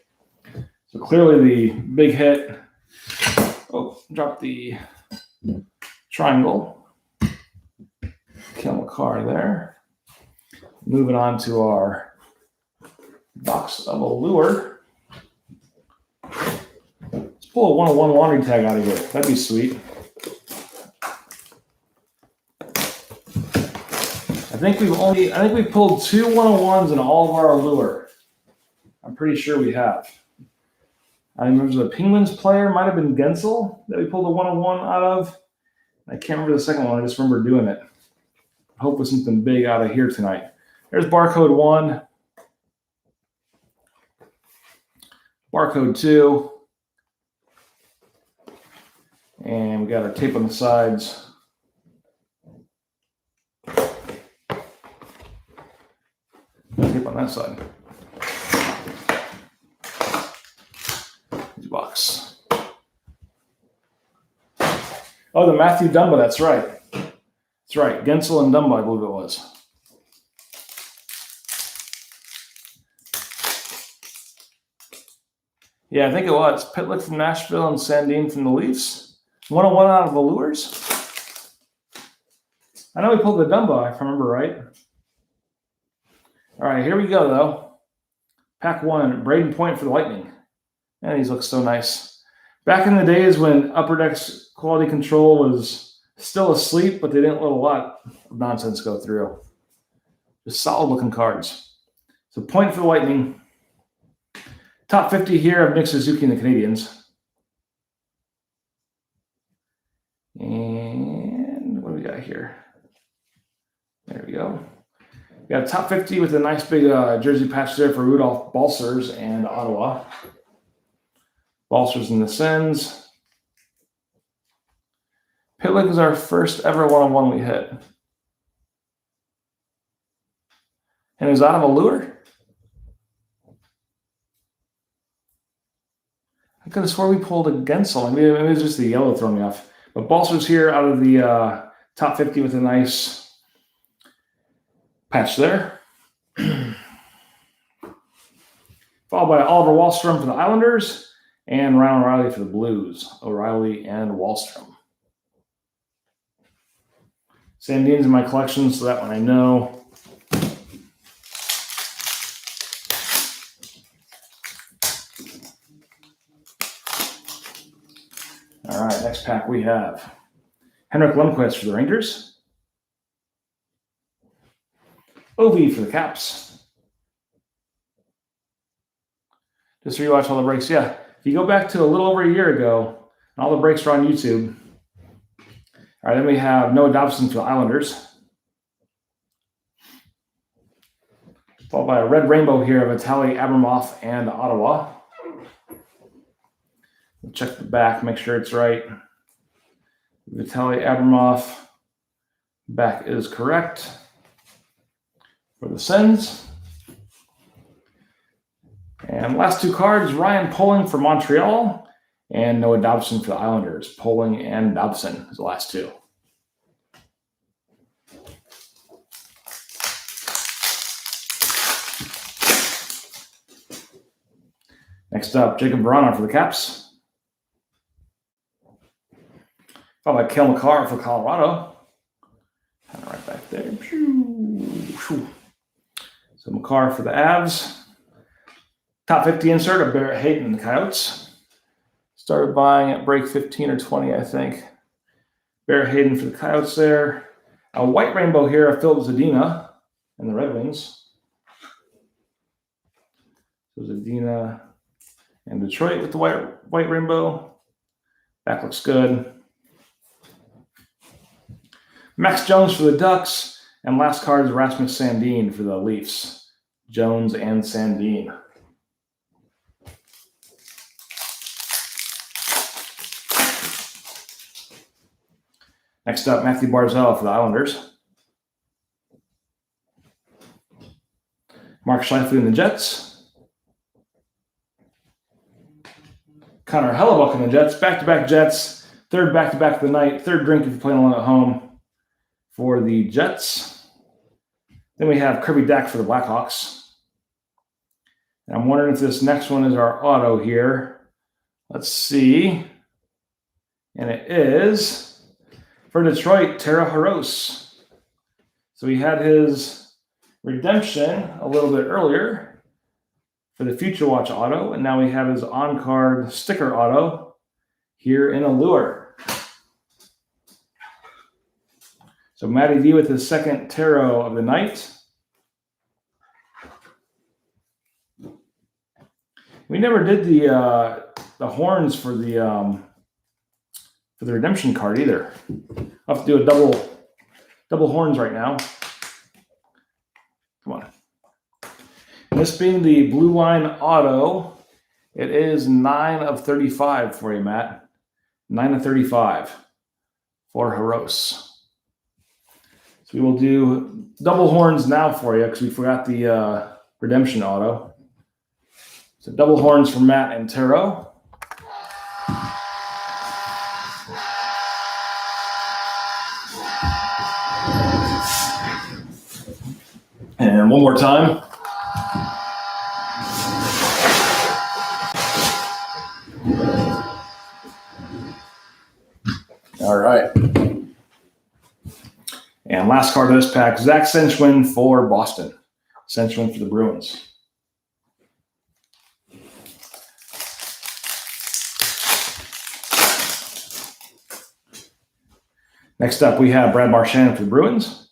So clearly the big hit. Oh, dropped the triangle. Kill a card there. Moving on to our box of Allure. Let's pull a 101 laundry tag out of here. That'd be sweet. I think we've pulled 2 101s in all of our Allure. I'm pretty sure we have. I remember the Penguins player might have been Gensel that we pulled a 101 out of. I can't remember the second one. I just remember doing it. Hopefully something big out of here tonight. There's barcode 1. Barcode 2. And we got our tape on the sides. Tape on that side. Box. Oh, the Matthew Dumba, that's right. That's right. Gensel and Dumba, I believe it was. Yeah, I think it was. Pitlick from Nashville and Sandin from the Leafs. 101 out of Allures. I know we pulled the Dumba, if I remember right. All right, here we go, though. Pack 1, Braden Point for the Lightning. And these look so nice. Back in the days when Upper Deck's quality control was still asleep, but they didn't let a lot of nonsense go through. Just solid looking cards. So Point for the Lightning. Top 50 here of Nick Suzuki and the Canadiens. And what do we got here? There we go. We got a top 50 with a nice big jersey patch there for Rudolph Balcers and Ottawa. Balcers and the Sens. Pitlick was our first ever one-on-one we hit. And it was out of Allure? I could have swore we pulled a Gensel. Maybe it was just the yellow throwing me off. But Balcers here out of the top 50 with a nice patch there. Followed by Oliver Wahlstrom for the Islanders. And Ryan O'Reilly for the Blues. O'Reilly and Wahlstrom. Sandin's in my collection, so that one I know. All right, next pack we have Henrik Lundqvist for the Rangers. Ovi for the Caps. Just rewatch all the breaks. Yeah. If you go back to a little over a year ago, and all the breaks are on YouTube. All right, then we have Noah Dobson for the Islanders. Followed by a red rainbow here of Vitaly Abramov and Ottawa. We'll check the back, make sure it's right. Vitaly Abramov, back is correct. For the Sens. And last two cards, Ryan Poling for Montreal and Noah Dobson for the Islanders. Poling and Dobson is the last two. Next up, Jacob Vrana for the Caps. Followed by Cale Makar for Colorado. Kind of right back there. So Makar for the Avs. Top 50 insert of Barrett Hayton and the Coyotes. Started buying at break 15 or 20, I think. Bear Hayden for the Coyotes there. A white rainbow here of Philip Zadina and the Red Wings. So Zadina and Detroit with the white rainbow. Back looks good. Max Jones for the Ducks. And last card is Rasmus Sandin for the Leafs. Jones and Sandin. Next up, Matthew Barzal for the Islanders. Mark Scheifele and the Jets. Connor Hellebuck and the Jets. Back-to-back Jets. Third back-to-back of the night. Third drink if you're playing along at home for the Jets. Then we have Kirby Dack for the Blackhawks. And I'm wondering if this next one is our auto here. Let's see. And it is for Detroit, Tara Haros. So he had his redemption a little bit earlier for the Future Watch auto, and now we have his on-card sticker auto here in Allure. So Matty D with his second tarot of the night. We never did the horns for the redemption card either. I'll have to do a double horns right now. Come on. And this being the Blue Line auto, it is 9 of 35 for you, Matt. 9 of 35 for Haros. So we will do double horns now for you because we forgot the redemption auto. So double horns for Matt and Taro. And one more time. All right. And last card of this pack, Zach Senchwin for Boston. Senchwin for the Bruins. Next up, we have Brad Marchand for the Bruins.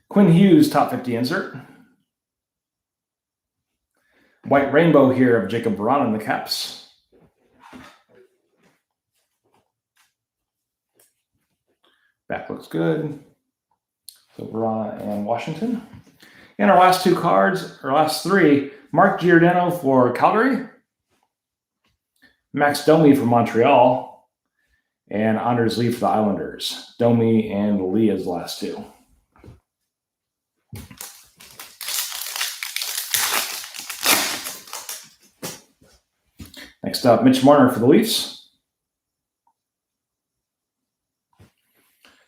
Quinn Hughes, top 50 insert. White rainbow here of Jacob Vrana in the Caps. Back looks good. So Vrana and Washington. And our last two cards, our last three, Mark Giordano for Calgary. Max Domi for Montreal. And Anders Lee for the Islanders. Domi and Lee as the last two. Next up, Mitch Marner for the Leafs.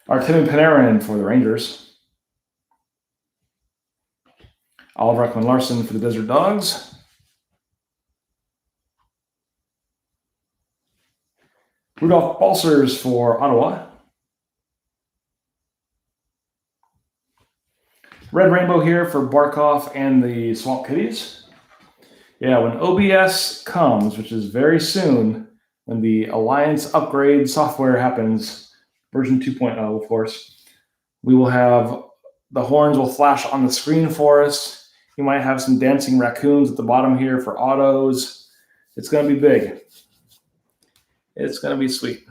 Artemi Panarin for the Rangers. Oliver Ekman-Larsson for the Desert Dogs. Rudolph Balcers for Ottawa. Red rainbow here for Barkov and the Swamp Kitties. Yeah, when OBS comes, which is very soon, when the Alliance upgrade software happens, version 2.0, of course, we will have the horns will flash on the screen for us. You might have some dancing raccoons at the bottom here for autos. It's going to be big. It's going to be sweet.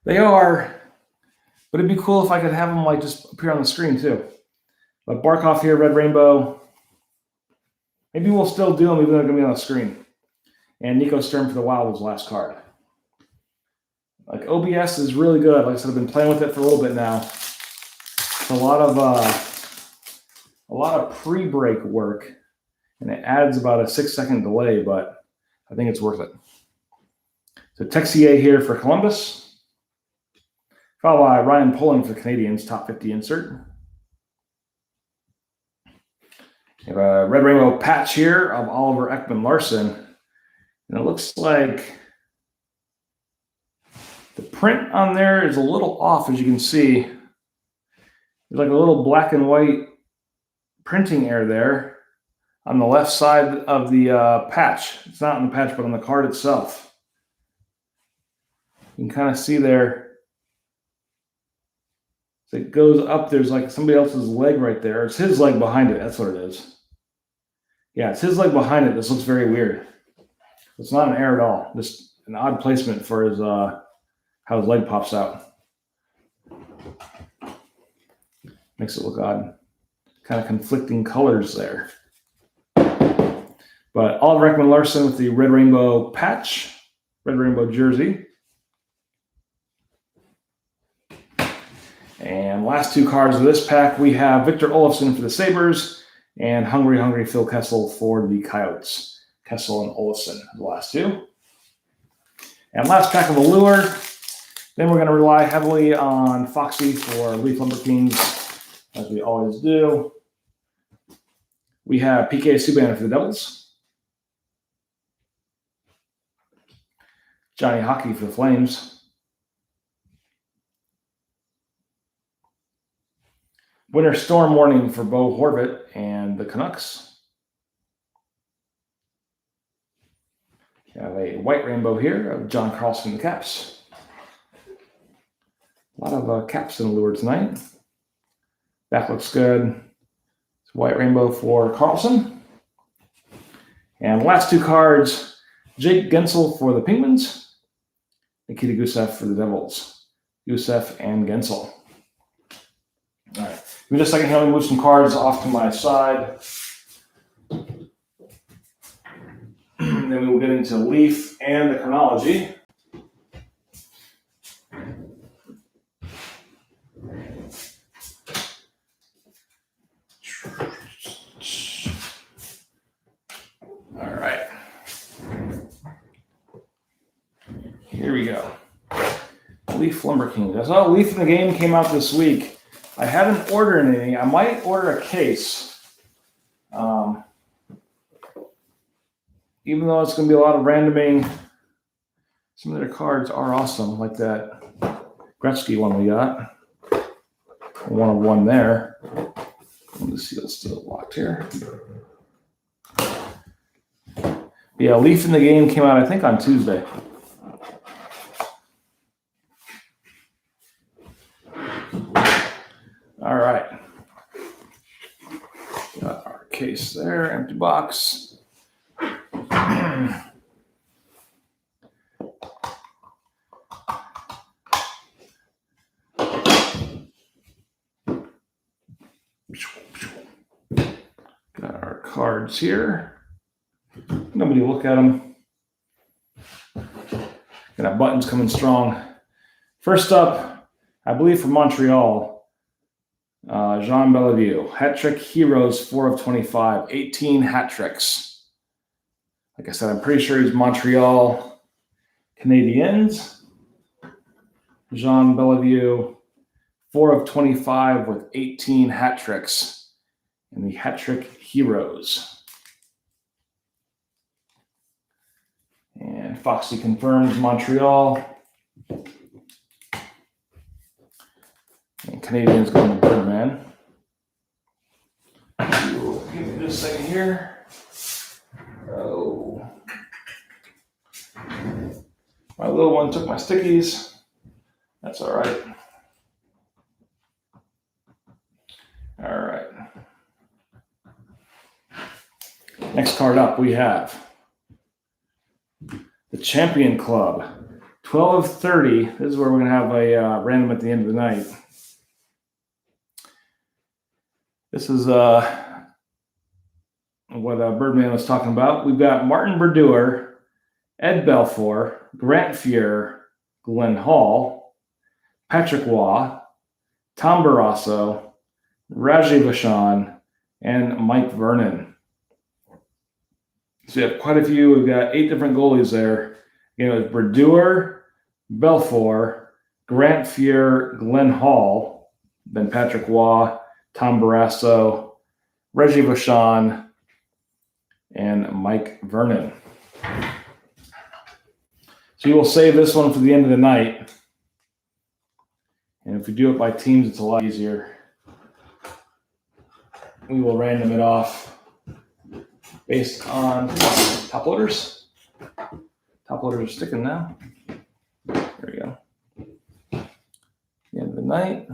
They are, but it'd be cool if I could have them like just appear on the screen too. But Barkov here, red rainbow. Maybe we'll still do them even though they're going to be on the screen. And Nico Sturm for the Wild was the last card. Like OBS is really good. Like I said, I've been playing with it for a little bit now. It's a lot of pre-break work, and it adds about a 6-second delay, but I think it's worth it. So Texier here for Columbus. Followed by Ryan Poling for the Canadiens, top 50 insert. We have a red rainbow patch here of Oliver Ekman-Larsson. And it looks like the print on there is a little off, as you can see. There's like a little black and white printing error there on the left side of the patch. It's not on the patch, but on the card itself. You can kind of see there. As it goes up, there's like somebody else's leg right there. It's his leg behind it. That's what it is. Yeah, it's his leg behind it. This looks very weird. It's not an air at all. Just an odd placement for his how his leg pops out. Makes it look odd. Kind of conflicting colors there. But Oliver Ekman-Larsson with the red rainbow patch, red rainbow jersey. And last two cards of this pack, we have Victor Olofsson for the Sabres and Hungry Phil Kessel for the Coyotes. Kessel and Olofsson, the last two. And last pack of Allure. Then we're going to rely heavily on Foxy for Leaf Lumber Kings, as we always do. We have PK Subban for the Devils. Johnny Hockey for the Flames. Winter Storm Warning for Bo Horvat and the Canucks. We have a white rainbow here of John Carlson and the Caps. A lot of Caps in Allure tonight. Back looks good. It's white rainbow for Carlson. And last two cards, Jake Gensel for the Penguins. Nikita Gusev for the Devils. Gusev and Gensel. All right. Give me just a second here. Let me move some cards off to my side. Then we will get into Leaf and the chronology. All right. Here we go. Leaf Lumber Kings. I saw Leaf in the Game came out this week. I haven't ordered anything. I might order a case. Even though it's going to be a lot of randoming, some of their cards are awesome, like that Gretzky one we got. One of one there. Let me see, it's still locked here. Yeah, Leaf in the Game came out, I think, on Tuesday. All right. Got our case there, empty box. Got our cards here. Nobody look at them. Got our buttons coming strong. First up, I believe from Montreal, Jean Bellevue. Hat trick heroes, 4 of 25, 18 hat tricks. Like I said, I'm pretty sure he's Montreal Canadiens. Jean Bellevue, 4 of 25 with 18 hat tricks in the Hat Trick Heroes. And Foxy confirms Montreal. And Canadians going to Birdman. Give me just a second here. Oh. My little one took my stickies. That's all right. All right. Next card up, we have the Champion Club. 12 of 30. This is where we're going to have a random at the end of the night. This is what Birdman was talking about. We've got Martin Brodeur, Ed Belfour, Grant Fuhr, Glenn Hall, Patrick Waugh, Tom Barrasso, Raji Vachon, and Mike Vernon. So we have quite a few. We've got 8 different goalies there. You know, it's Brodeur, Belfour, Grant Fuhr, Glenn Hall, then Patrick Waugh, Tom Barrasso, Reggie Vachon, and Mike Vernon. So you will save this one for the end of the night. And if we do it by teams, it's a lot easier. We will random it off based on top loaders. Top loaders are sticking now. There we go. night.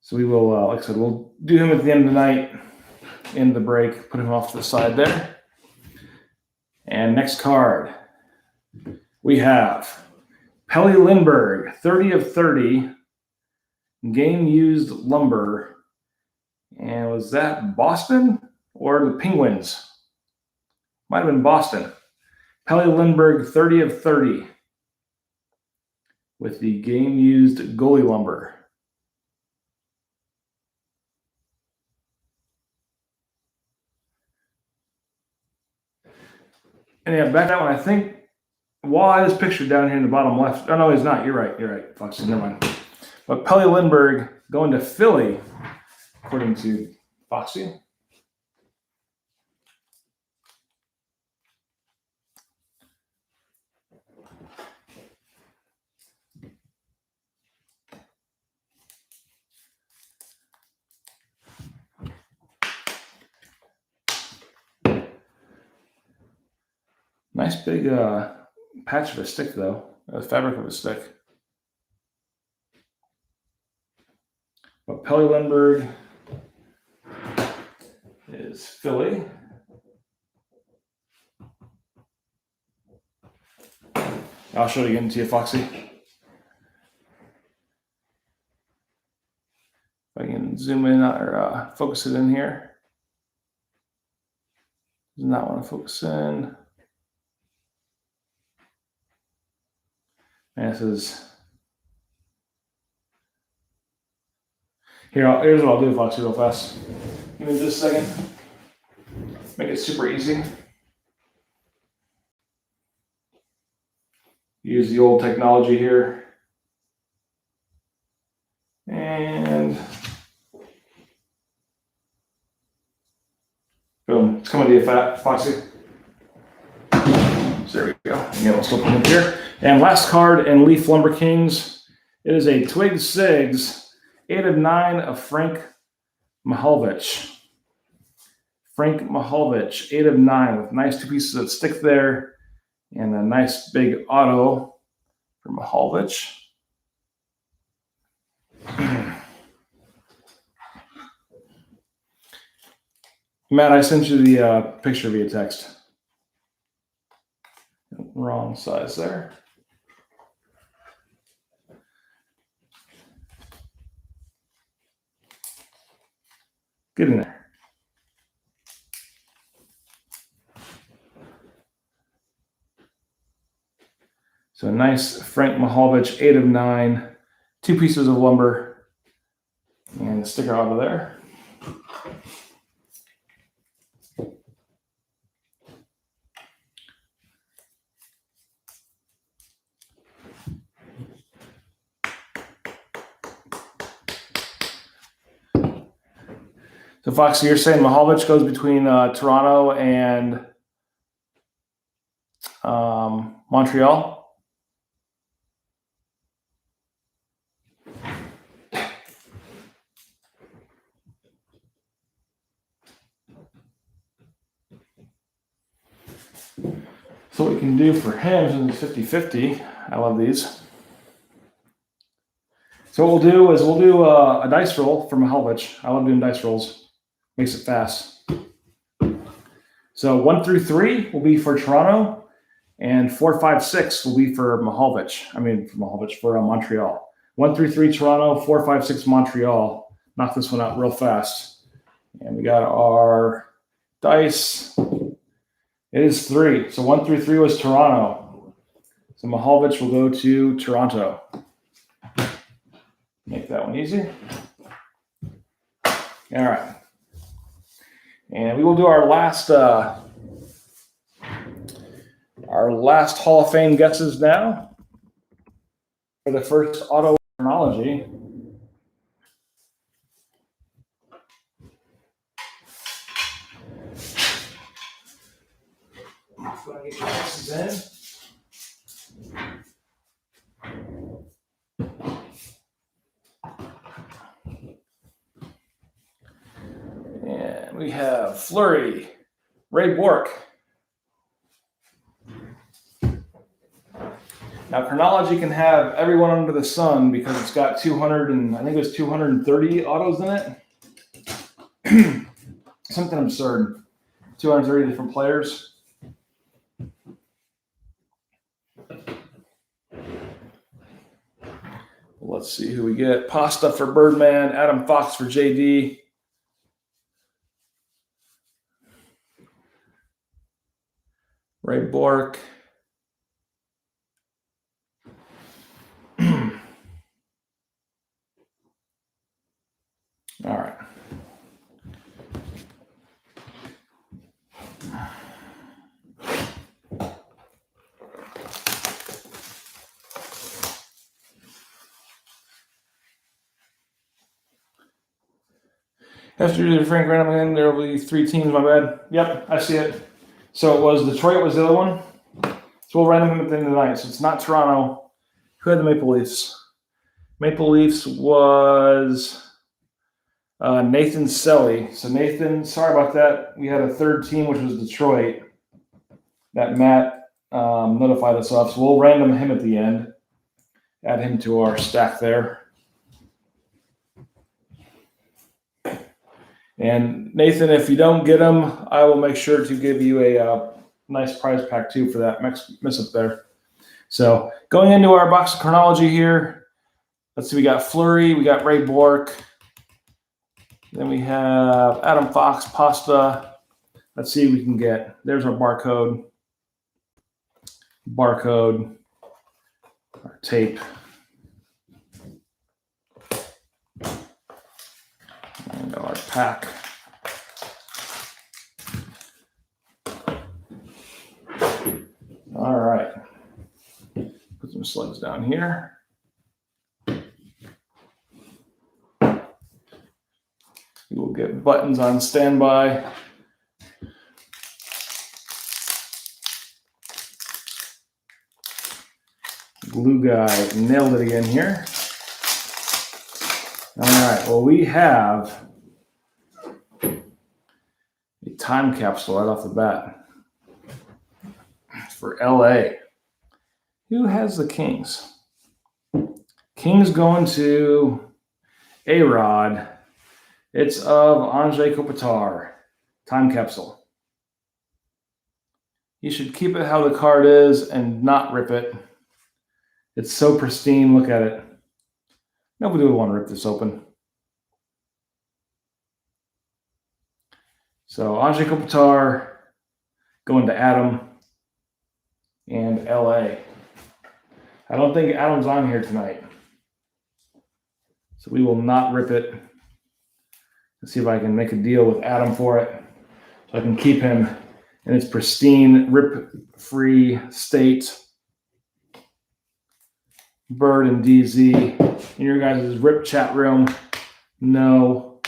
So we will, like I said, we'll do him at the end of the night, end of the break, put him off to the side there. And next card, we have Pelly Lindbergh, 30 of 30, game used lumber. And was that Boston or the Penguins? Might have been Boston. Pelly Lindbergh, 30 of 30 with the game used goalie lumber. And yeah, back that one, I think Wall is pictured down here in the bottom left. Oh, no, he's not. You're right, Foxy. Never mind. But Pelly Lindbergh going to Philly, according to Foxy. Nice big patch of a stick, though. Fabric of a stick. But Pelly Lindbergh is Philly. I'll show it again to you, Foxy. If I can zoom in or focus it in here. Does not want to focus in. And this is here. Here's what I'll do, Foxy, real fast. Give me just a second. Make it super easy. Use the old technology here. And boom, it's coming to you, Foxy. So there we go. Again, we'll still put it here. And last card in Leaf Lumber Kings, it is a Twig Sigs, 8 of 9 of Frank Mahalvich. Frank Mahalvich, 8 of 9 with nice 2 pieces of stick there and a nice big auto for Mahalvich. Matt, I sent you the picture via text. Wrong size there. Get in there. So a nice Frank Mahalvich, 8 of 9, 2 pieces of lumber, and the sticker out of there. So Foxy, you're saying Mahalvich goes between Toronto and Montreal? So what we can do for him is 50-50. I love these. So what we'll do is we'll do a dice roll for Mahalvich. I love doing dice rolls. Makes it fast. So 1 through 3 will be for Toronto, and 4, 5, 6 will be for Mahalvich. For Montreal. 1 through 3 Toronto, 4, 5, 6 Montreal. Knock this one out real fast. And we got our dice. It is 3. So 1 through 3 was Toronto. So Mahalvich will go to Toronto. Make that one easy. All right. And we will do our last Hall of Fame guesses now for the first auto chronology. Just want to get your guesses in. we have Flurry, Ray Bork. Now, Chronology can have everyone under the sun because it's got 200 and I think it was 230 autos in it. Something absurd. 230 different players. Let's see who we get. Pasta for Birdman, Adam Fox for JD. Ray Bork. All right. After the Frank random again, there will be 3 teams, my bad. Yep, I see it. So it was Detroit was the other one. So we'll random him at the end of the night. So it's not Toronto. Who had the Maple Leafs? Maple Leafs was Nathan Selly. So Nathan, sorry about that. We had a third team, which was Detroit, that Matt notified us of. So we'll random him at the end. Add him to our stack there. And Nathan, if you don't get him, I will make sure to give you a nice prize pack too for that miss up there. So going into our box of Chronology here, let's see, we got Flurry, we got Ray Bork, then we have Adam Fox, Pasta. Let's see what we can get. There's our barcode, our tape. And our pack. All right. Put some slugs down here. We will get buttons on standby. Glue guy nailed it again here. All right, well, we have a time capsule right off the bat for LA. Who has the Kings? Kings going to A-Rod. It's of Anze Kopitar. Time capsule. You should keep it how the card is and not rip it. It's so pristine. Look at it. Nobody would want to rip this open. So Anze Kopitar going to Adam and LA. I don't think Adam's on here tonight. So we will not rip it. Let's see if I can make a deal with Adam for it. So I can keep him in its pristine, rip-free state. Bird and DZ. In your guys' rip chat room, no.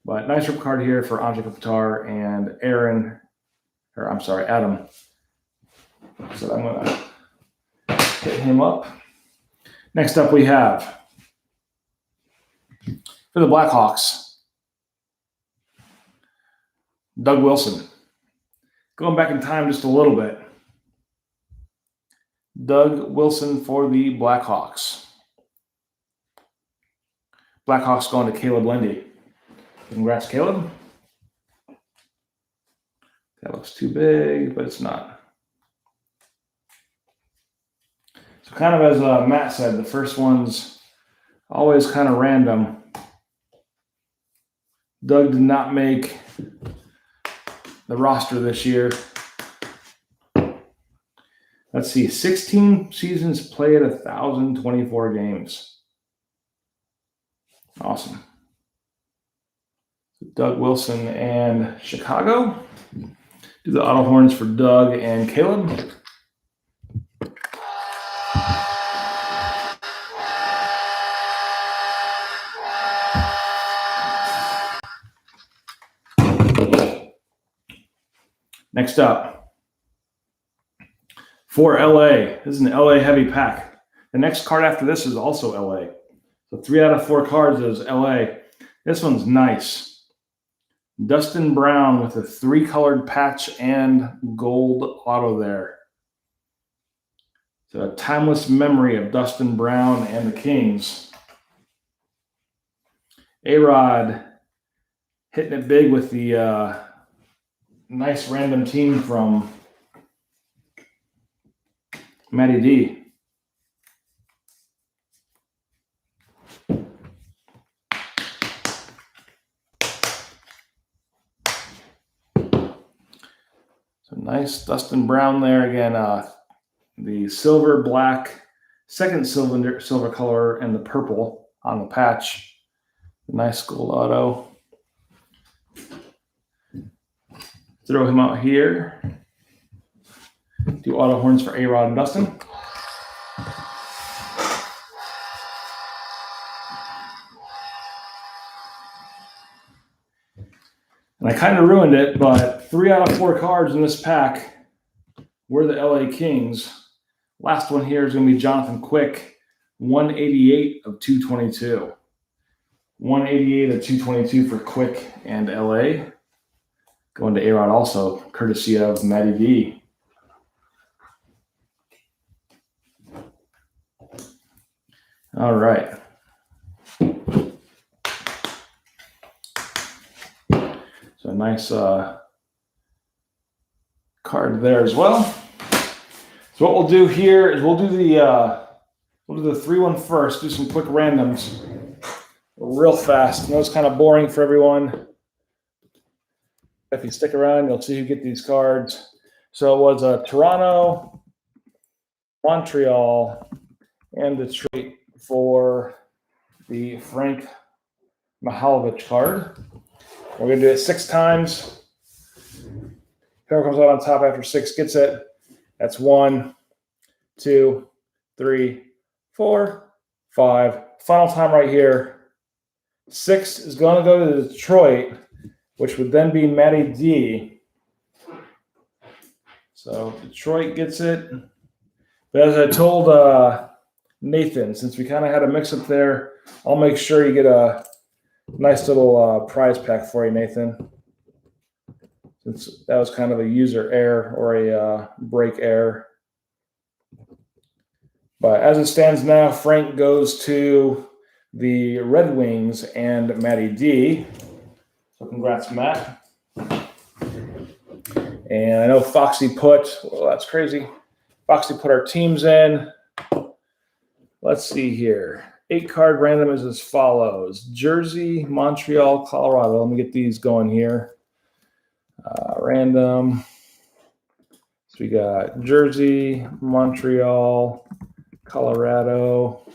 But nice rip card here for Anze Kopitar and Adam. So I'm going to hit him up. Next up we have, for the Blackhawks, Doug Wilson. Going back in time just a little bit. Doug Wilson for the Blackhawks. Blackhawks going to Caleb Lindy. Congrats, Caleb. That looks too big, but it's not. So kind of as Matt said, the first one's always kind of random. Doug did not make the roster this year. Let's see, 16 seasons played, 1,024 games. Awesome. Doug Wilson and Chicago. Do the auto horns for Doug and Caleb. Next up, for LA, this is an LA heavy pack. The next card after this is also LA. So 3 out of 4 cards is LA. This one's nice. Dustin Brown with a 3-colored patch and gold auto there. So a timeless memory of Dustin Brown and the Kings. A-Rod hitting it big with the nice random team from Matty D. So nice Dustin Brown there again. The silver, black, second silver color, and the purple on the patch. Nice gold auto. Throw him out here. Do auto horns for A-Rod and Dustin. And I kind of ruined it, but 3 out of 4 cards in this pack were the LA Kings. Last one here is going to be Jonathan Quick, 188 of 222. 188 of 222 for Quick and LA. Going to A-Rod also, courtesy of Matty D. All right. So a nice card there as well. So what we'll do here is we'll do the 3-1 first. Do some quick randoms, real fast. I know it's kind of boring for everyone. If you stick around, you'll see who get these cards. So it was Toronto, Montreal, and Detroit for the Frank Mihaljevic card. We're going to do it 6 times. Whoever comes out on top after 6 gets it. That's 1, 2, 3, 4, 5. Final time right here. 6 is going to go to Detroit, which would then be Matty D. So Detroit gets it. But as I told Nathan, since we kind of had a mix-up there, I'll make sure you get a nice little prize pack for you, Nathan. Since that was kind of a user error or a break error. But as it stands now, Frank goes to the Red Wings and Matty D. So congrats, Matt. And I know Foxy put, well, that's crazy. Foxy put our teams in. Let's see here. 8-card random is as follows. Jersey, Montreal, Colorado. Let me get these going here. Random. So we got Jersey, Montreal, Colorado.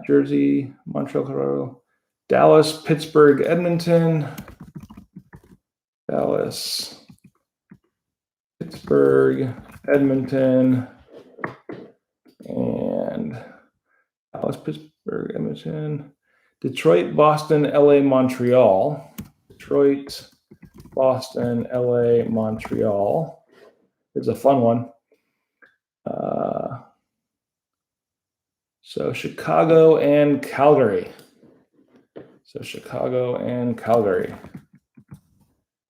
Jersey, Montreal, Colorado. Dallas, Pittsburgh, Edmonton. Dallas, Pittsburgh, Edmonton, and Dallas, Pittsburgh, Edmonton, Detroit, Boston, LA, Montreal. Detroit, Boston, LA, Montreal. It's a fun one. So Chicago and Calgary.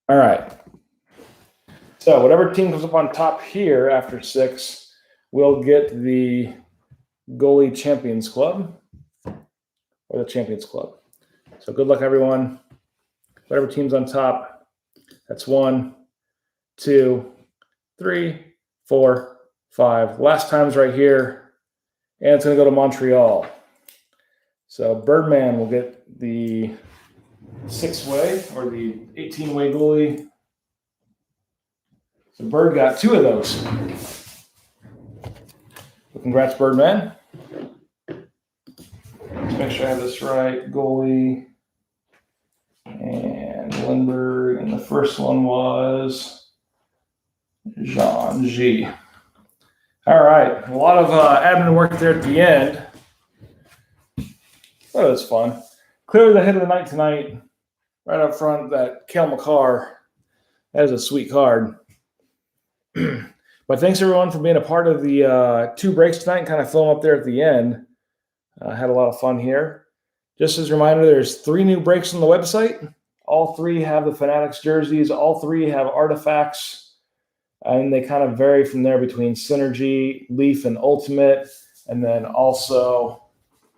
All right. So whatever team comes up on top here after 6 will get the Goalie Champions Club or the Champions Club. So good luck, everyone. Whatever team's on top, that's 1, 2, 3, 4, 5. Last time's right here, and it's going to go to Montreal. So Birdman will get the 6-way or the 18-way goalie. So Bird got 2 of those. So congrats, Birdman. Let's make sure I have this right. Goalie and Lindbergh, and the first one was Jean G. All right, a lot of admin work there at the end. That was fun. Clearly the hit of the night tonight, right up front, that Cale Makar. That is a sweet card. But thanks, everyone, for being a part of the 2 breaks tonight and kind of filling up there at the end. Had a lot of fun here. Just as a reminder, there's 3 new breaks on the website. All 3 have the Fanatics jerseys. All 3 have artifacts, and they kind of vary from there between Synergy, Leaf, and Ultimate. And then also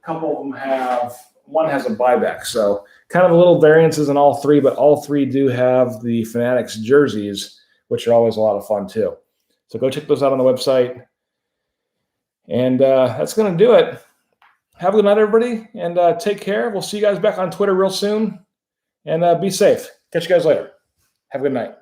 a couple of them one has a buyback. So kind of little variances in all 3, but all 3 do have the Fanatics jerseys, which are always a lot of fun too. So go check those out on the website. And that's going to do it. Have a good night, everybody, and take care. We'll see you guys back on Twitter real soon. And be safe. Catch you guys later. Have a good night.